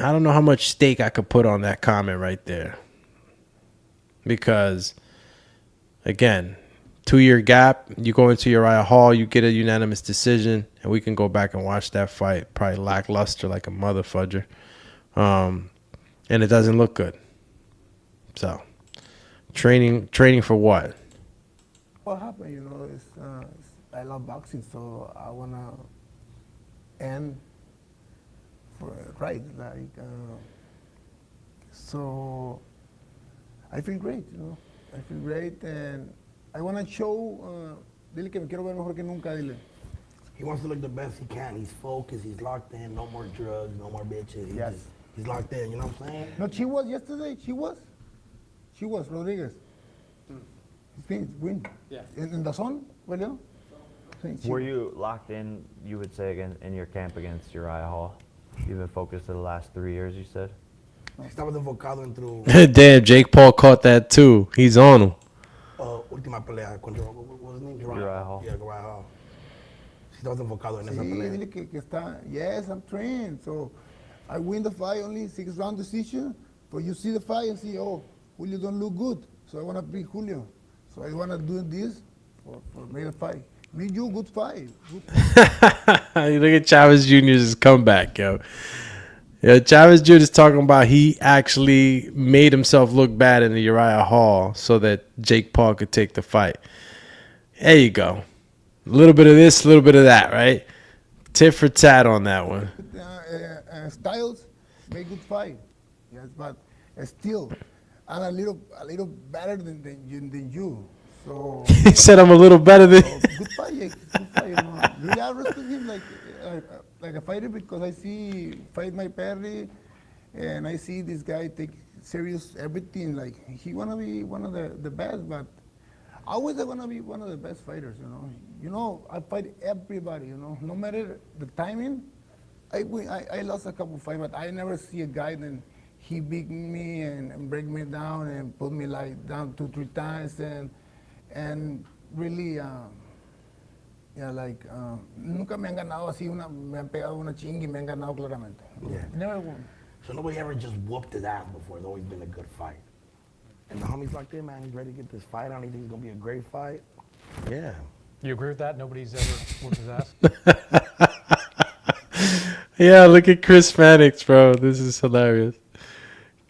don't know how much stake I could put on that comment right there. Because, again, 2-year gap, you go into Uriah Hall, you get a unanimous decision, and we can go back and watch that fight. Probably lackluster like a mother fudger. And it doesn't look good. So, training for what? What happened, you know, I love boxing, so I want to end for right. Like, so I feel great, you know. I feel great, and I want to show, dile que me quiero ver mejor que nunca, dile. He wants to look the best he can. He's focused. He's locked in. No more drugs. No more bitches. He's locked in. You know what I'm saying? No, she was yesterday. She was Rodriguez. He's win. Yeah. In the sun, well, Were you locked in, you would say, again, in your camp against Uriah Hall? You've been focused for the last 3 years, you said? Estaba enfocado en tu... Damn, Jake Paul caught that too. He's on him. Última pelea contra, what was his name? Uriah Hall. Yeah, Uriah Hall. Estaba enfocado en esa pelea. Dile que está, yes, I'm trained. So I win the fight, only 6-round decision. But you see the fight and see, oh, Julio don't look good. So I want to beat Julio. So I want to do this for make a fight. Me, you, good fight. Look at Chávez Jr.'s comeback, yo. Yeah, Chávez Jr. is talking about he actually made himself look bad in the Uriah Hall so that Jake Paul could take the fight. There you go. A little bit of this, a little bit of that, right? Tit for tat on that one. Styles, make good fight. Yes, but still, I'm a little better than you. So he said I'm a little better than good fight, Jake. Good fight, you know. Really, I respect him like a fighter because I see fight my Perry, and I see this guy take serious everything. Like he wanna be one of the best, but always I wanna be one of the best fighters. You know. You know, I fight everybody. You know, no matter the timing. I lost a couple fights, but I never see a guy then he beat me and break me down and put me like down 2-3 times and really, nunca me han ganado así, me han pegado una chinga y me han ganado claramente. Yeah. Never won. So nobody ever just whooped his ass before. It's always been a good fight. And the homie's locked in, man. He's ready to get this fight on. He thinks it's going to be a great fight. Yeah. You agree with that? Nobody's ever whooped his ass? Yeah, look at Chris Mannix, bro. This is hilarious.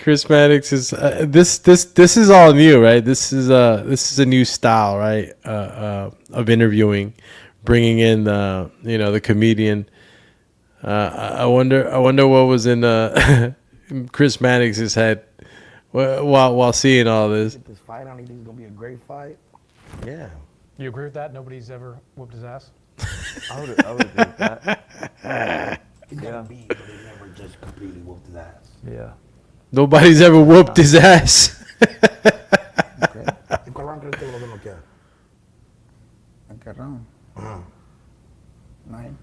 Chris Mannix is this is all new, right? This is a new style, right? Of interviewing, bringing in the comedian. I wonder what was in Chris Mannix's head while seeing all this. This fight, I don't think it's gonna be a great fight. Yeah. You agree with that? Nobody's ever whooped his ass? I would agree with that. He's got beat, but he never just completely whooped his ass. Yeah. Nobody's ever whooped his ass. Okay. ¿Y cuál round crees que lo que nos queda? ¿En qué round? Nine.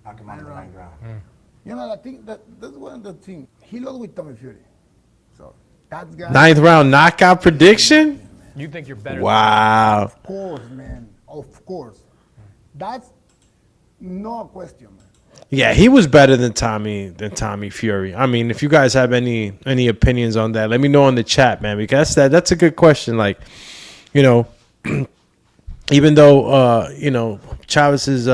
Knock him out in the ninth round. You know, I think that's one of the things. He lost with Tommy Fury. So that's guy. Ninth round knockout prediction. You think you're better Wow. Of course, man. Of course. That's no question, man. Yeah, he was better than Tommy Fury. I mean, if you guys have any opinions on that, let me know in the chat, man. Because that's a good question. Like, even though Chavez's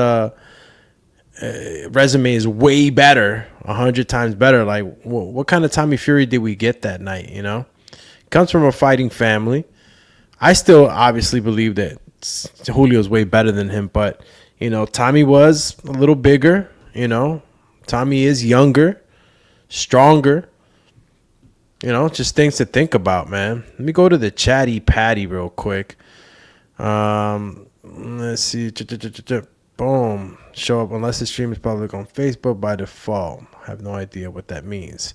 resume is way better, 100 times better. Like, what kind of Tommy Fury did we get that night? Comes from a fighting family. I still obviously believe that Julio's way better than him, but Tommy was a little bigger. Tommy is younger, stronger. Just things to think about, man. Let me go to the chatty patty real quick. Let's see. Boom. Show up unless the stream is public on Facebook by default. I have no idea what that means.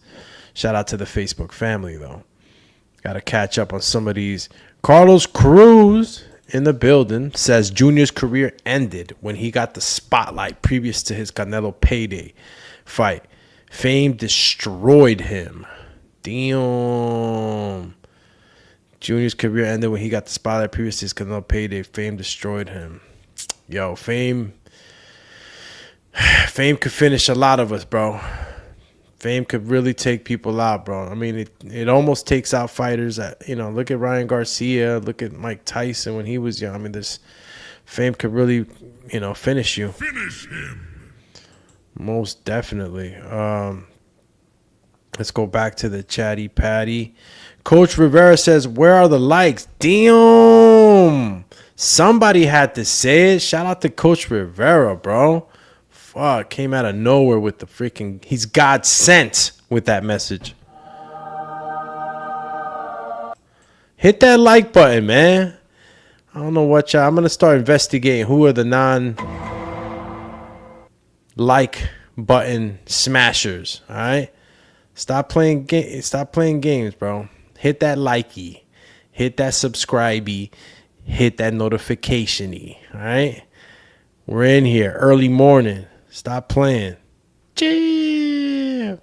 Shout out to the Facebook family, though. Got to catch up on some of these. Carlos Cruz in the building says Junior's career ended when he got the spotlight previous to his Canelo payday fight. Fame destroyed him. Damn. Junior's career ended when he got the spotlight previous to his Canelo payday. Fame destroyed him. Yo, Fame could finish a lot of us, bro. Fame could really take people out, bro. I mean, it almost takes out fighters. Look at Ryan Garcia. Look at Mike Tyson when he was young. I mean, Fame could really, finish you. Finish him. Most definitely. Let's go back to the chatty patty. Coach Rivera says, where are the likes? Damn. Somebody had to say it. Shout out to Coach Rivera, bro. Fuck, came out of nowhere with the freaking... He's God sent with that message. Hit that like button, man. I don't know what y'all... I'm going to start investigating who are the non-like button smashers, all right? Stop playing games, bro. Hit that likey. Hit that subscribey. Hit that notification-y, all right? We're in here early morning. Stop playing. Jam.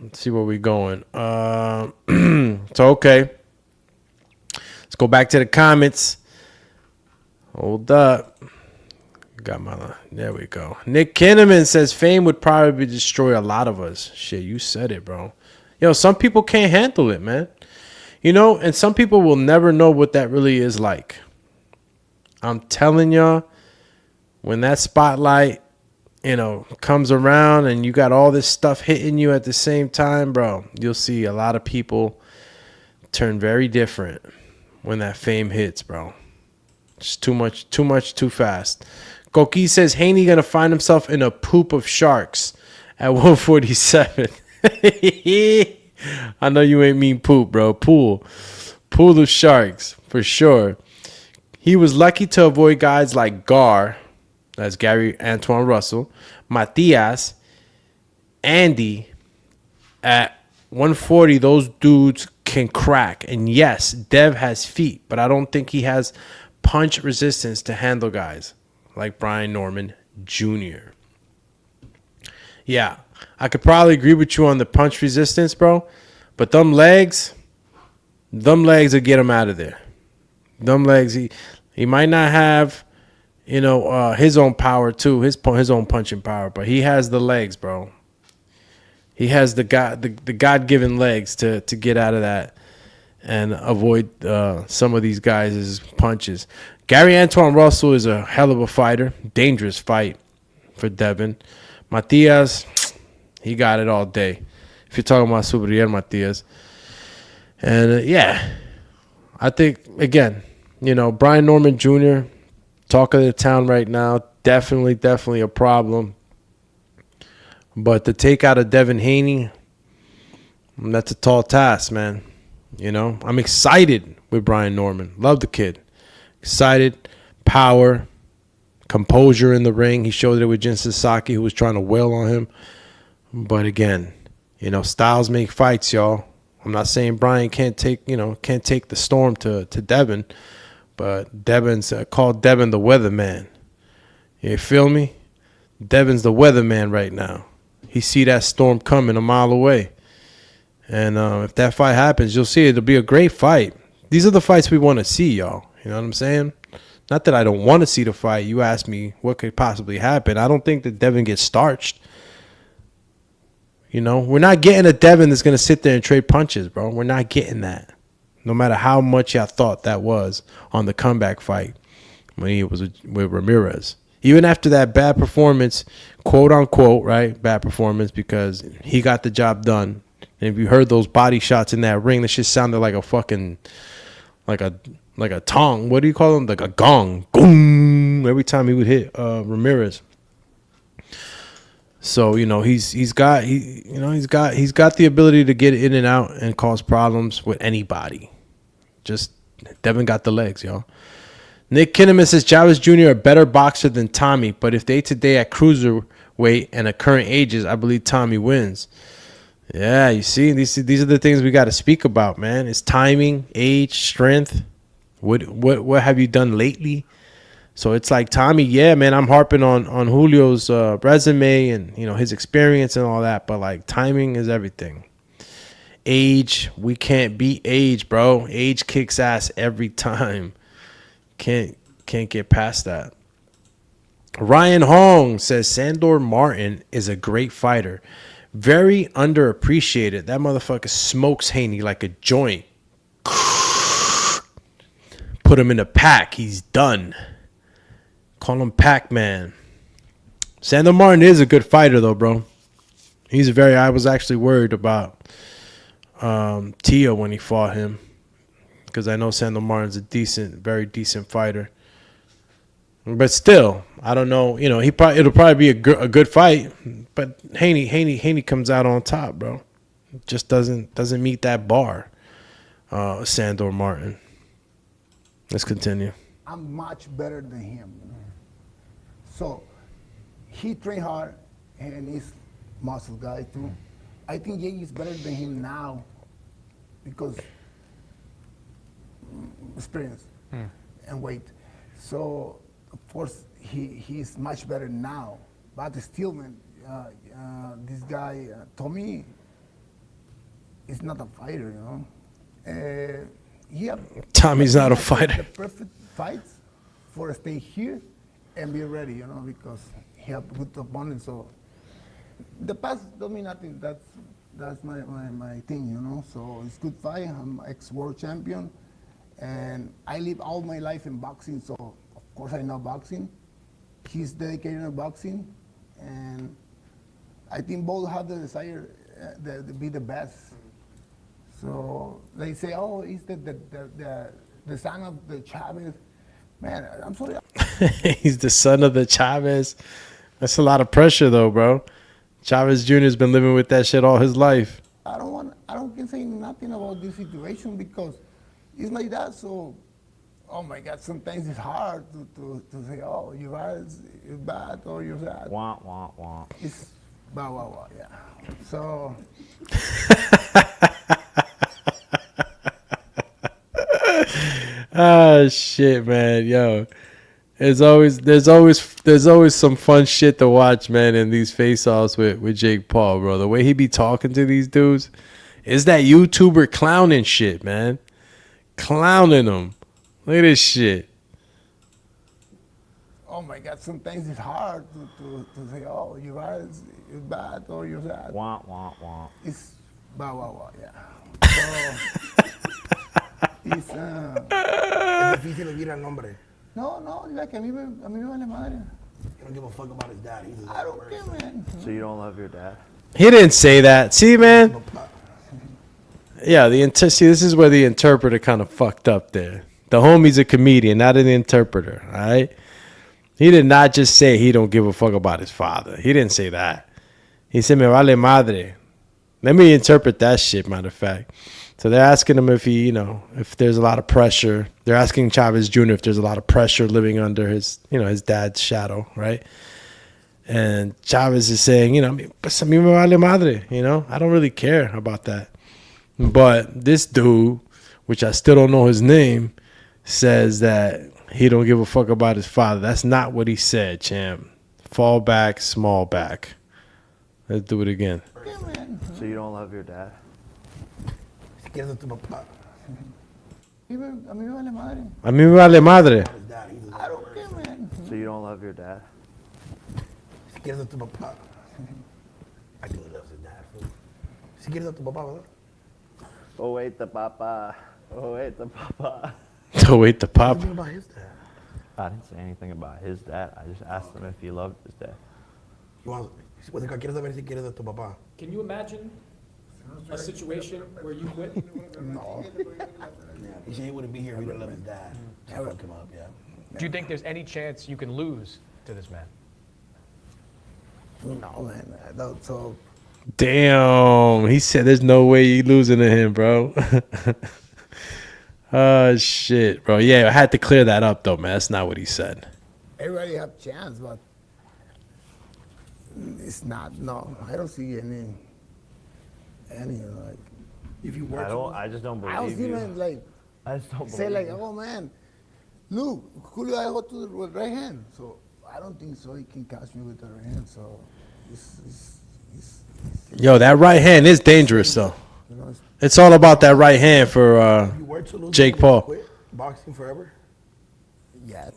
Let's see where we're going. So, okay. Let's go back to the comments. Hold up. There we go. Nick Kinnaman says Fame would probably destroy a lot of us. Shit, you said it, bro. Some people can't handle it, man. And some people will never know what that really is like. I'm telling y'all, when that spotlight, comes around and you got all this stuff hitting you at the same time, bro, you'll see a lot of people turn very different when that fame hits, bro. Just too much, too fast. Koki says Haney gonna find himself in a poop of sharks at 147. I know you ain't mean poop, bro. Pool of sharks for sure. He was lucky to avoid guys like Gar, that's Gary Antoine Russell, Matias, Andy. At 140, those dudes can crack. And yes, Dev has feet, but I don't think he has punch resistance to handle guys like Brian Norman Jr. Yeah, I could probably agree with you on the punch resistance, bro. But them legs will get him out of there. Them legs, he might not have, his own power too, his own punching power, but he has the legs, bro. He has the God-given legs to get out of that and avoid some of these guys' punches. Gary Antoine Russell is a hell of a fighter. Dangerous fight for Devin. Matias, he got it all day. if you're talking about Subriel Matias. And, yeah, I think, again, Brian Norman Jr., talk of the town right now, definitely a problem. But to take out of Devin Haney, that's a tall task, man. I'm excited with Brian Norman. Love the kid. Excited, power, composure in the ring. He showed it with Jin Sasaki, who was trying to wail on him. But again, styles make fights, y'all. I'm not saying Brian can't take the storm to Devin, but Devin's called Devin the weatherman. You feel me? Devin's the weatherman right now. He see that storm coming a mile away. And if that fight happens, you'll see it'll be a great fight. These are the fights we want to see, y'all. You know what I'm saying? Not that I don't want to see the fight. You asked me what could possibly happen. I don't think that Devin gets starched. We're not getting a Devin that's going to sit there and trade punches, bro. We're not getting that. No matter how much y'all thought that was on the comeback fight when he was with Ramírez. Even after that bad performance, quote unquote, right? Bad performance because he got the job done. And if you heard those body shots in that ring, that shit sounded like a fucking, like a tong. What do you call them? Like a gong. Boom. Every time he would hit Ramírez. So he's got the ability to get in and out and cause problems with anybody. Just Devin got the legs, y'all. Nick Kinnaman says Chávez Jr. a better boxer than Tommy, but if they today at cruiserweight and at current ages, I believe Tommy wins. Yeah, you see, these are the things we got to speak about, man. It's timing, age, strength. What have you done lately? So it's like Tommy, yeah, man, I'm harping on Julio's resume and his experience and all that, but like timing is everything. Age, we can't beat age, bro. Age kicks ass every time. Can't get past that. Ryan Hong says Sandor Martin is a great fighter. Very underappreciated. That motherfucker smokes Haney like a joint. Put him in a pack. He's done. Call him Pac-Man. Sandor Martin is a good fighter, though, bro. I was actually worried about Tia when he fought him. Because I know Sandor Martin's a very decent fighter. But still, I don't know. It'll probably be a good fight. But Haney comes out on top, bro. Just doesn't meet that bar. Sandor Martin. Let's continue. I'm much better than him. So he trained hard and he's muscle guy too. I think Jay is better than him now because experience and weight. So of course he's much better now. But still, man, this guy Tommy is not a fighter, Tommy's not a fighter. The perfect fights for stay here and be ready, because he have good opponents. So the past don't mean nothing. That's my thing, So it's good fight. I'm ex-world champion, and I live all my life in boxing. So of course I know boxing. He's dedicated to boxing, and I think both have the desire to be the best. So they say, oh, he's the son of the Chávez. Man, I'm sorry. He's the son of the Chávez. That's a lot of pressure, though, bro. Chávez Jr. has been living with that shit all his life. I don't say nothing about this situation because it's like that. So, oh my God, sometimes it's hard to say, oh, your eyes is bad or you're bad. Wah, wah, wah. It's blah, blah, blah, yeah. So. Ah, shit, man. Yo, there's always some fun shit to watch, man, in these face-offs with Jake Paul, bro. The way he be talking to these dudes is that YouTuber clowning shit, man. Clowning them. Look at this shit. Oh my God, sometimes it's hard to say, oh, your eyes is bad or you're bad. Wah, wah, wah. It's blah, blah, blah, yeah. So, it's, Es difícil oír al nombre. no, like a mí me vale madre. You don't give a fuck about his dad. He's his I own don't care, person. man. So you don't love your dad? He didn't say that. See, man. Yeah, see, this is where the interpreter kind of fucked up there. The homie's a comedian, not an interpreter. All right. He did not just say he don't give a fuck about his father. He didn't say that. He said, "Me vale madre." Let me interpret that shit, matter of fact. So they're asking him if he, if there's a lot of pressure. They're asking Chávez Jr. if there's a lot of pressure living under his, his dad's shadow, right? And Chávez is saying, pues a mí me vale madre, I don't really care about that. But this dude, which I still don't know his name, says that he don't give a fuck about his father. That's not what he said, champ. Fall back, small back. Let's do it again. So you don't love your dad? Si quieres a tu papá. A mí me vale madre. A mí me vale madre. I don't care, man. So you don't love your dad? Si quieres a tu papá. I think he loves his dad. Fool. Si quieres a tu papá, ¿verdad? Oh, wait, the papa. Oh, wait, the papa. To wait the pop. What do you think about his dad? I didn't say anything about his dad. I just asked him if he loved his dad. You want, quieres saber si quieres a tu papá. Can you imagine a situation where you quit? No. He said he wouldn't be here if he didn't love his dad. I fuck him up, yeah. Do you think there's any chance you can lose to this man? No, man. I don't, so, Damn. He said there's no way you losing to him, bro. Oh, shit, bro. Yeah, I had to clear that up, though, man. That's not what he said. everybody have chance, but it's not. No, I don't see any like. If you work, I just don't I don't believe see you. man like I just don't say believe like, you. oh man, look, Julio, I go to the right hand, so I don't think so. He can catch me with the right hand, so it's Yo, that right hand is dangerous, though. you know, It's all about that right hand for if you were to lose, Jake would you Paul. quit boxing forever. yeah.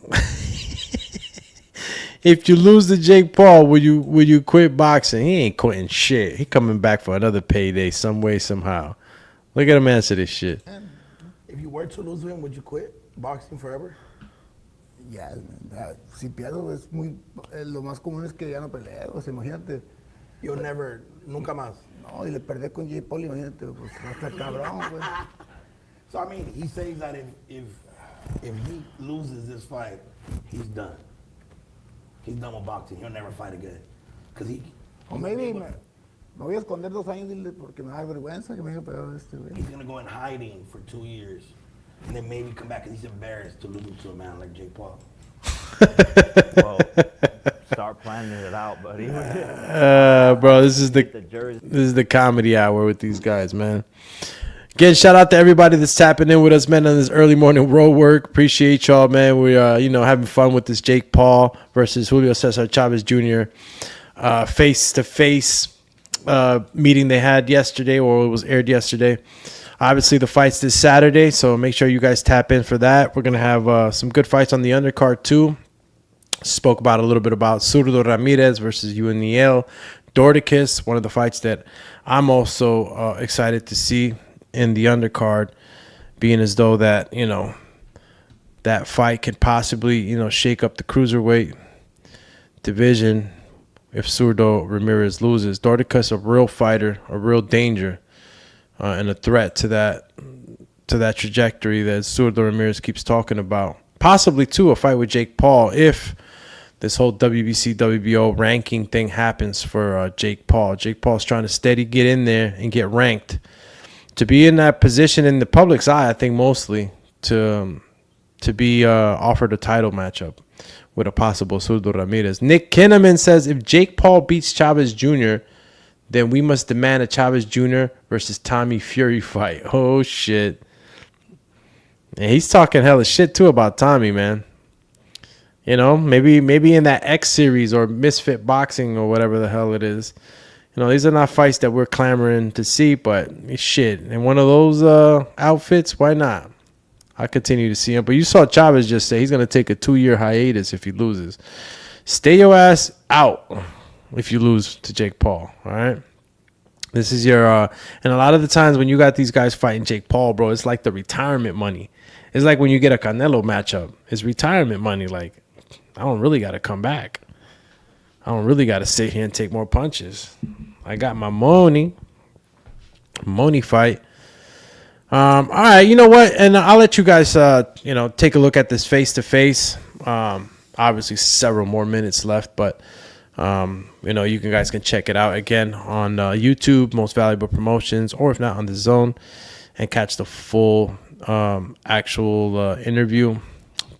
If you lose to Jake Paul, would you quit boxing? He ain't quitting shit. He coming back for another payday some way, somehow. Look at him answer this shit. If you were to lose him, would you quit boxing forever? Ya, si pierdo es muy, lo más común es que ya no peleo, o sea, imagínate, You'll never, nunca más. no, y le perdí con J. Paul, imagínate, pues hasta cabrón, pues. So I mean, he says that if he loses this fight, he's done. He's done with boxing. He'll never fight again. Cause O maybe me voy a esconder 2 años dile, porque me da vergüenza que me haya pegado güey. he's gonna go in hiding for 2 years, and then maybe come back because he's embarrassed to lose to a man like Jake Paul. Well, start planning it out, buddy. Bro, this is the comedy hour with these guys, man. Again, shout out to everybody that's tapping in with us, man, on this early morning road work. Appreciate y'all, man. We are, having fun with this Jake Paul versus Julio César Chávez Jr. Face-to-face meeting they had yesterday, or it was aired yesterday. Obviously, the fight's this Saturday, so make sure you guys tap in for that. We're going to have some good fights on the undercard, too. Spoke about a little bit about Zurdo Ramírez versus Yuniel Dorticos, one of the fights that I'm also excited to see in the undercard, being as though that, that fight could possibly, shake up the cruiserweight division if Zurdo Ramírez loses. Dorticos, a real fighter, a real danger, and a threat to that trajectory that Zurdo Ramírez keeps talking about. Possibly, too, a fight with Jake Paul if this whole WBC, WBO ranking thing happens for Jake Paul. Jake Paul's trying to steady get in there and get ranked. To be in that position in the public's eye, I think mostly to be offered a title matchup with a possible Zurdo Ramírez. Nick Kinnaman says if Jake Paul beats Chávez Jr., then we must demand a Chávez Jr. versus Tommy Fury fight. Oh, shit. And he's talking hella shit, too, about Tommy, man. Maybe in that X series or Misfit Boxing or whatever the hell it is. These are not fights that we're clamoring to see, but shit. In one of those outfits, why not? I continue to see him. But you saw Chávez just say he's going to take a 2-year hiatus if he loses. Stay your ass out if you lose to Jake Paul, all right? This is your and a lot of the times when you got these guys fighting Jake Paul, bro, it's like the retirement money. It's like when you get a Canelo matchup. It's retirement money. Like, I don't really got to come back. I don't really got to sit here and take more punches. I got my Money fight. All right, you know what? And I'll let you guys, take a look at this face-to-face. Obviously, several more minutes left, but, you guys can check it out again on YouTube, Most Valuable Promotions, or if not, on The Zone, and catch the full actual interview.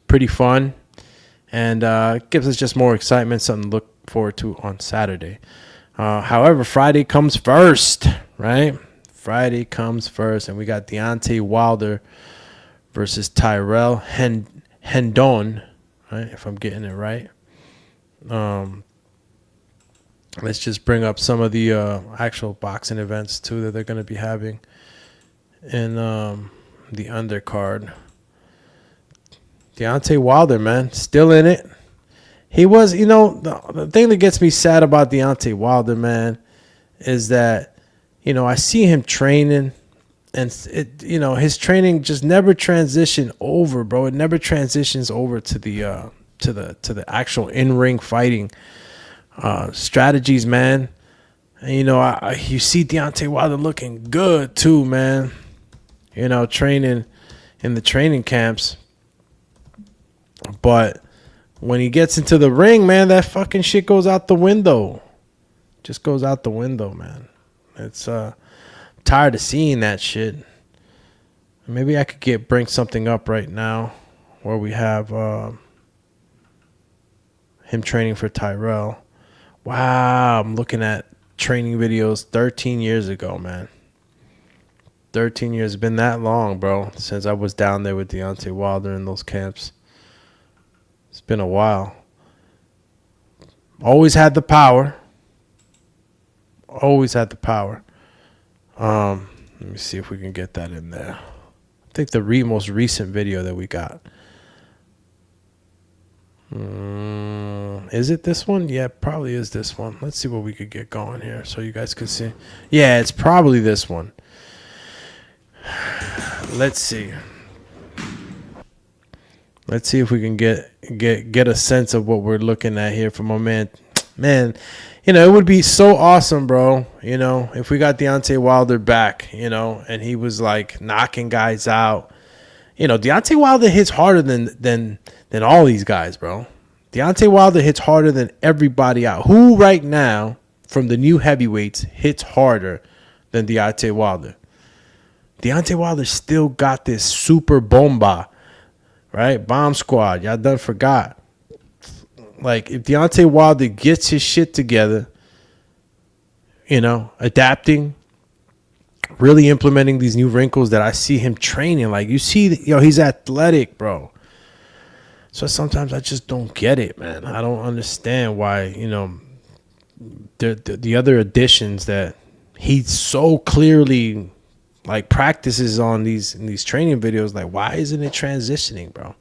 Pretty fun, and gives us just more excitement, something to look forward to on Saturday. However, Friday comes first, right? Friday comes first, and we got Deontay Wilder versus Tyrell Hendon, right? If I'm getting it right. Let's just bring up some of the actual boxing events too that they're going to be having in the undercard. Deontay Wilder, man, still in it. He was, the thing that gets me sad about Deontay Wilder, man, is that, I see him training, and his training just never transitioned over, bro. It never transitions over to the actual in-ring fighting strategies, man. And, you see Deontay Wilder looking good too, man. Training in the training camps, but when he gets into the ring, man, that fucking shit goes out the window. Just goes out the window, man. It's tired of seeing that shit. Maybe I could bring something up right now where we have him training for Tyrell. Wow, I'm looking at training videos 13 years ago, man. 13 years. It's been that long, bro, since I was down there with Deontay Wilder in those camps. It's been a while. Always had the power. Always had the power. Let me see if we can get that in there. I think the most recent video that we got. Is it this one? Yeah, it probably is this one. Let's see what we could get going here so you guys can see. Yeah, it's probably this one. Let's see. Let's see if we can get a sense of what we're looking at here from our man. Man, it would be so awesome, bro. If we got Deontay Wilder back, and he was like knocking guys out. Deontay Wilder hits harder than all these guys, bro. Deontay Wilder hits harder than everybody out. Who right now from the new heavyweights hits harder than Deontay Wilder? Deontay Wilder still got this super bomba, right? Bomb squad. Y'all done forgot. Like, if Deontay Wilder gets his shit together, adapting, really implementing these new wrinkles that I see him training. Like, you see, he's athletic, bro. So sometimes I just don't get it, man. I don't understand why, the other additions that he so clearly practices on these training videos. Like, why isn't it transitioning, bro?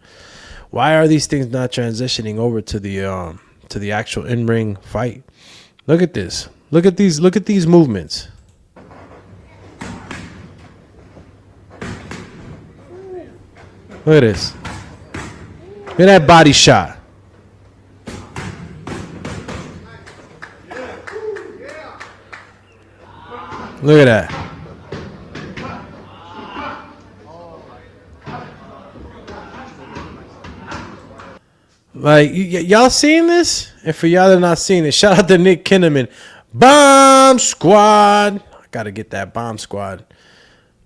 Why are these things not transitioning over to the actual in-ring fight? Look at this. Look at these movements. Look at this. Look at that body shot. Look at that. Like, y'all seen this? And for y'all that not seen it, shout out to Nick Kinnaman. Bomb Squad. I got to get that Bomb Squad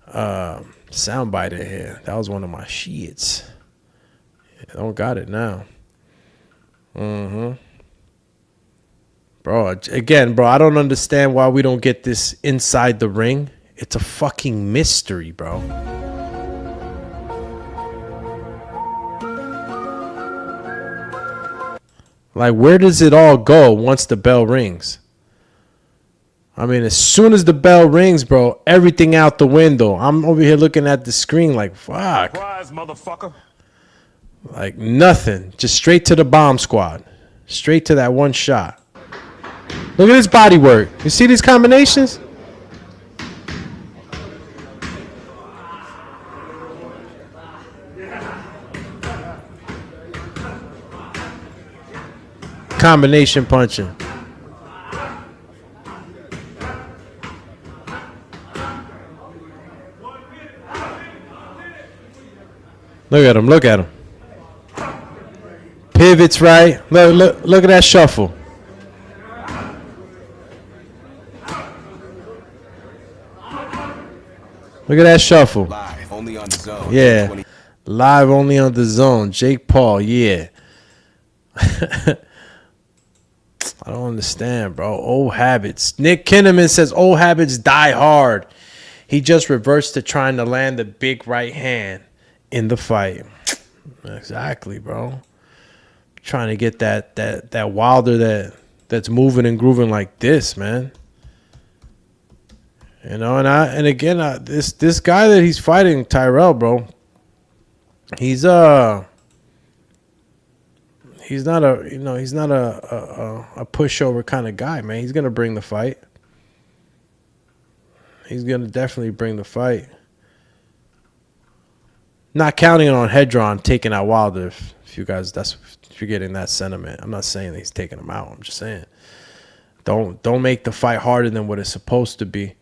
soundbite in here. That was one of my shits. I don't got it now. Bro, I don't understand why we don't get this inside the ring. It's a fucking mystery, bro. Like, where does it all go once the bell rings? I mean, as soon as the bell rings, bro, everything out the window. I'm over here looking at the screen like, fuck. Surprise, motherfucker. Like, nothing. Just straight to the Bomb Squad. Straight to that one shot. Look at his body work. You see these combinations? Combination punching. Look at him. Look at him. Pivots right. Look at that shuffle. Look at that shuffle. Live only on the zone. Yeah. Live only on the zone. Jake Paul. Yeah. I don't understand, bro. Old habits. Nick Kinnaman says old habits die hard. He just reverts to trying to land the big right hand in the fight. Exactly, bro. Trying to get that Wilder that's moving and grooving like this, man. You know, and again, this guy that he's fighting, Tyrell, bro. He's not a pushover kind of guy, man. He's gonna bring the fight. He's gonna definitely bring the fight. Not counting on Hedron taking out Wilder. If you guys, if you're getting that sentiment, I'm not saying that he's taking him out. I'm just saying, don't make the fight harder than what it's supposed to be.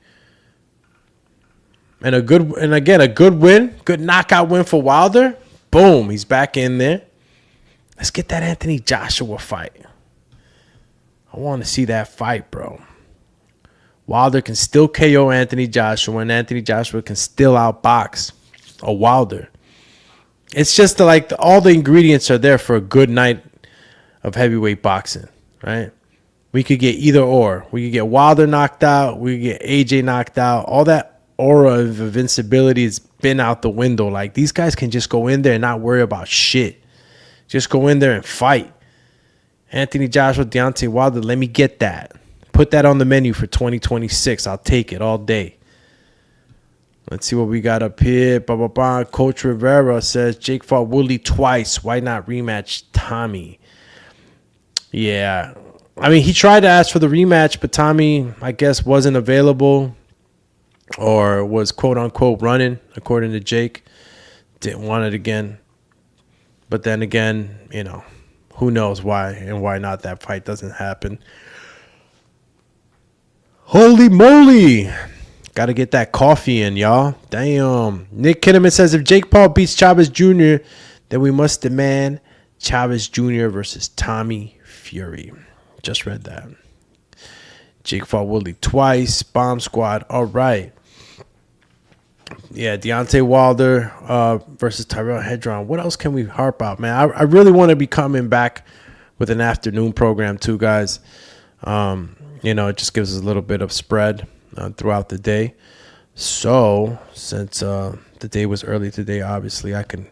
And a good win, good knockout win for Wilder. Boom, he's back in there. Let's get that Anthony Joshua fight. I want to see that fight, bro. Wilder can still KO Anthony Joshua, and Anthony Joshua can still outbox a Wilder. It's just all the ingredients are there for a good night of heavyweight boxing, right? We could get either or. We could get Wilder knocked out. We could get AJ knocked out. All that aura of invincibility has been out the window. Like, these guys can just go in there and not worry about shit. Just go in there and fight. Anthony Joshua, Deontay Wilder, let me get that. Put that on the menu for 2026. I'll take it all day. Let's see what we got up here. Coach Rivera says Jake fought Woodley twice. Why not rematch Tommy? Yeah. I mean, he tried to ask for the rematch, but Tommy, I guess, wasn't available or was quote-unquote running, according to Jake. Didn't want it again. But then again, you know, who knows why and why not that fight doesn't happen. Holy moly. Got to get that coffee in, y'all. Damn. Nick Kinnaman says if Jake Paul beats Chavez Jr., then we must demand Chavez Jr. versus Tommy Fury. Just read that. Jake fought Woodley twice. Bomb Squad. All right. Yeah, Deontay Wilder versus Tyrell Hedron. What else can we harp out, man? I really want to be coming back with an afternoon program too, guys. You know, it just gives us a little bit of spread throughout the day. So since the day was early today, obviously I can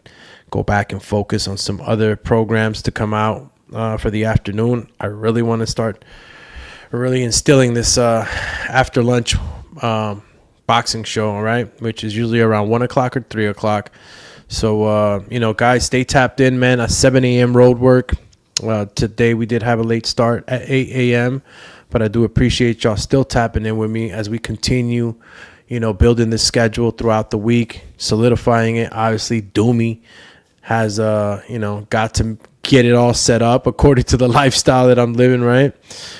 go back and focus on some other programs to come out for the afternoon. I really want to start really instilling this after lunch boxing show, all right, which is usually around 1 o'clock or 3 o'clock. So, you know, guys, stay tapped in, man. A 7 a.m. road work. Today we did have a late start at 8 a.m., but I do appreciate y'all still tapping in with me as we continue, you know, building this schedule throughout the week, solidifying it. Obviously, Doomy has, you know, got to get it all set up according to the lifestyle that I'm living, right?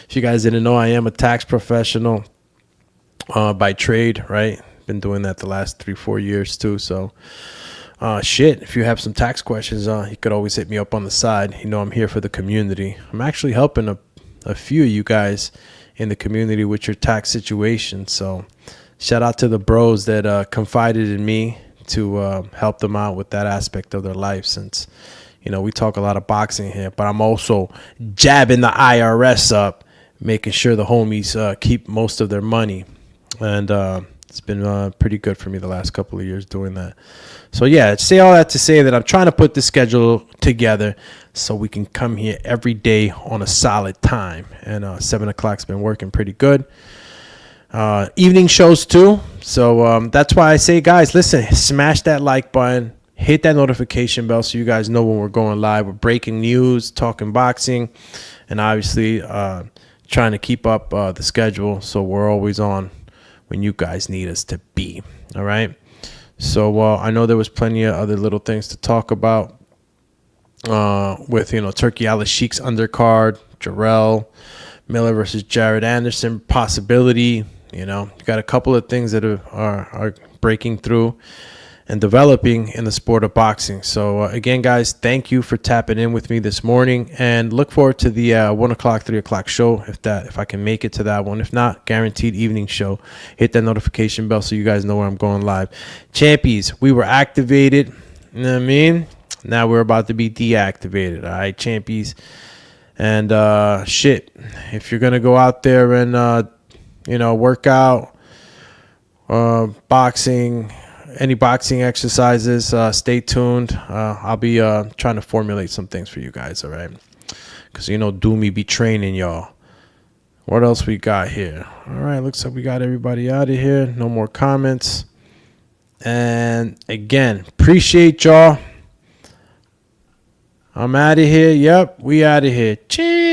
If you guys didn't know, I am a tax professional by trade, right? Been doing that the last 3-4 years too. So shit, if you have some tax questions, you could always hit me up on the side. You know, I'm here for the community. I'm actually helping a few of you guys in the community with your tax situation. So shout out to the bros that confided in me to help them out with that aspect of their life, since, you know, we talk a lot of boxing here, but I'm also jabbing the IRS up, making sure the homies keep most of their money. And it's been pretty good for me the last couple of years doing that. So, yeah, say all that to say that I'm trying to put the schedule together so we can come here every day on a solid time. And 7 o'clock's been working pretty good. Evening shows, too. So that's why I say, guys, listen, smash that like button. Hit that notification bell so you guys know when we're going live. We're breaking news, talking boxing, and obviously trying to keep up the schedule so we're always on when you guys need us to be. All right. So I know there was plenty of other little things to talk about with, you know, Turkey Al-Sheikh's undercard, Jarrell Miller versus Jared Anderson possibility. You know, you got a couple of things that are breaking through. and developing in the sport of boxing. So again, guys, thank you for tapping in with me this morning, and look forward to the 1 o'clock, 3 o'clock show if I can make it to that one. If not, guaranteed evening show. Hit that notification bell so you guys know where I'm going live. Champies, we were activated. You know what I mean? Now we're about to be deactivated. All right, champies. And shit, if you're gonna go out there and work out, boxing, any boxing exercises, stay tuned. I'll be trying to formulate some things for you guys, all right? Because, Doomy be training y'all. What else we got here? All right, looks like we got everybody out of here. No more comments. And, again, appreciate y'all. I'm out of here. Yep, we out of here. Cheers.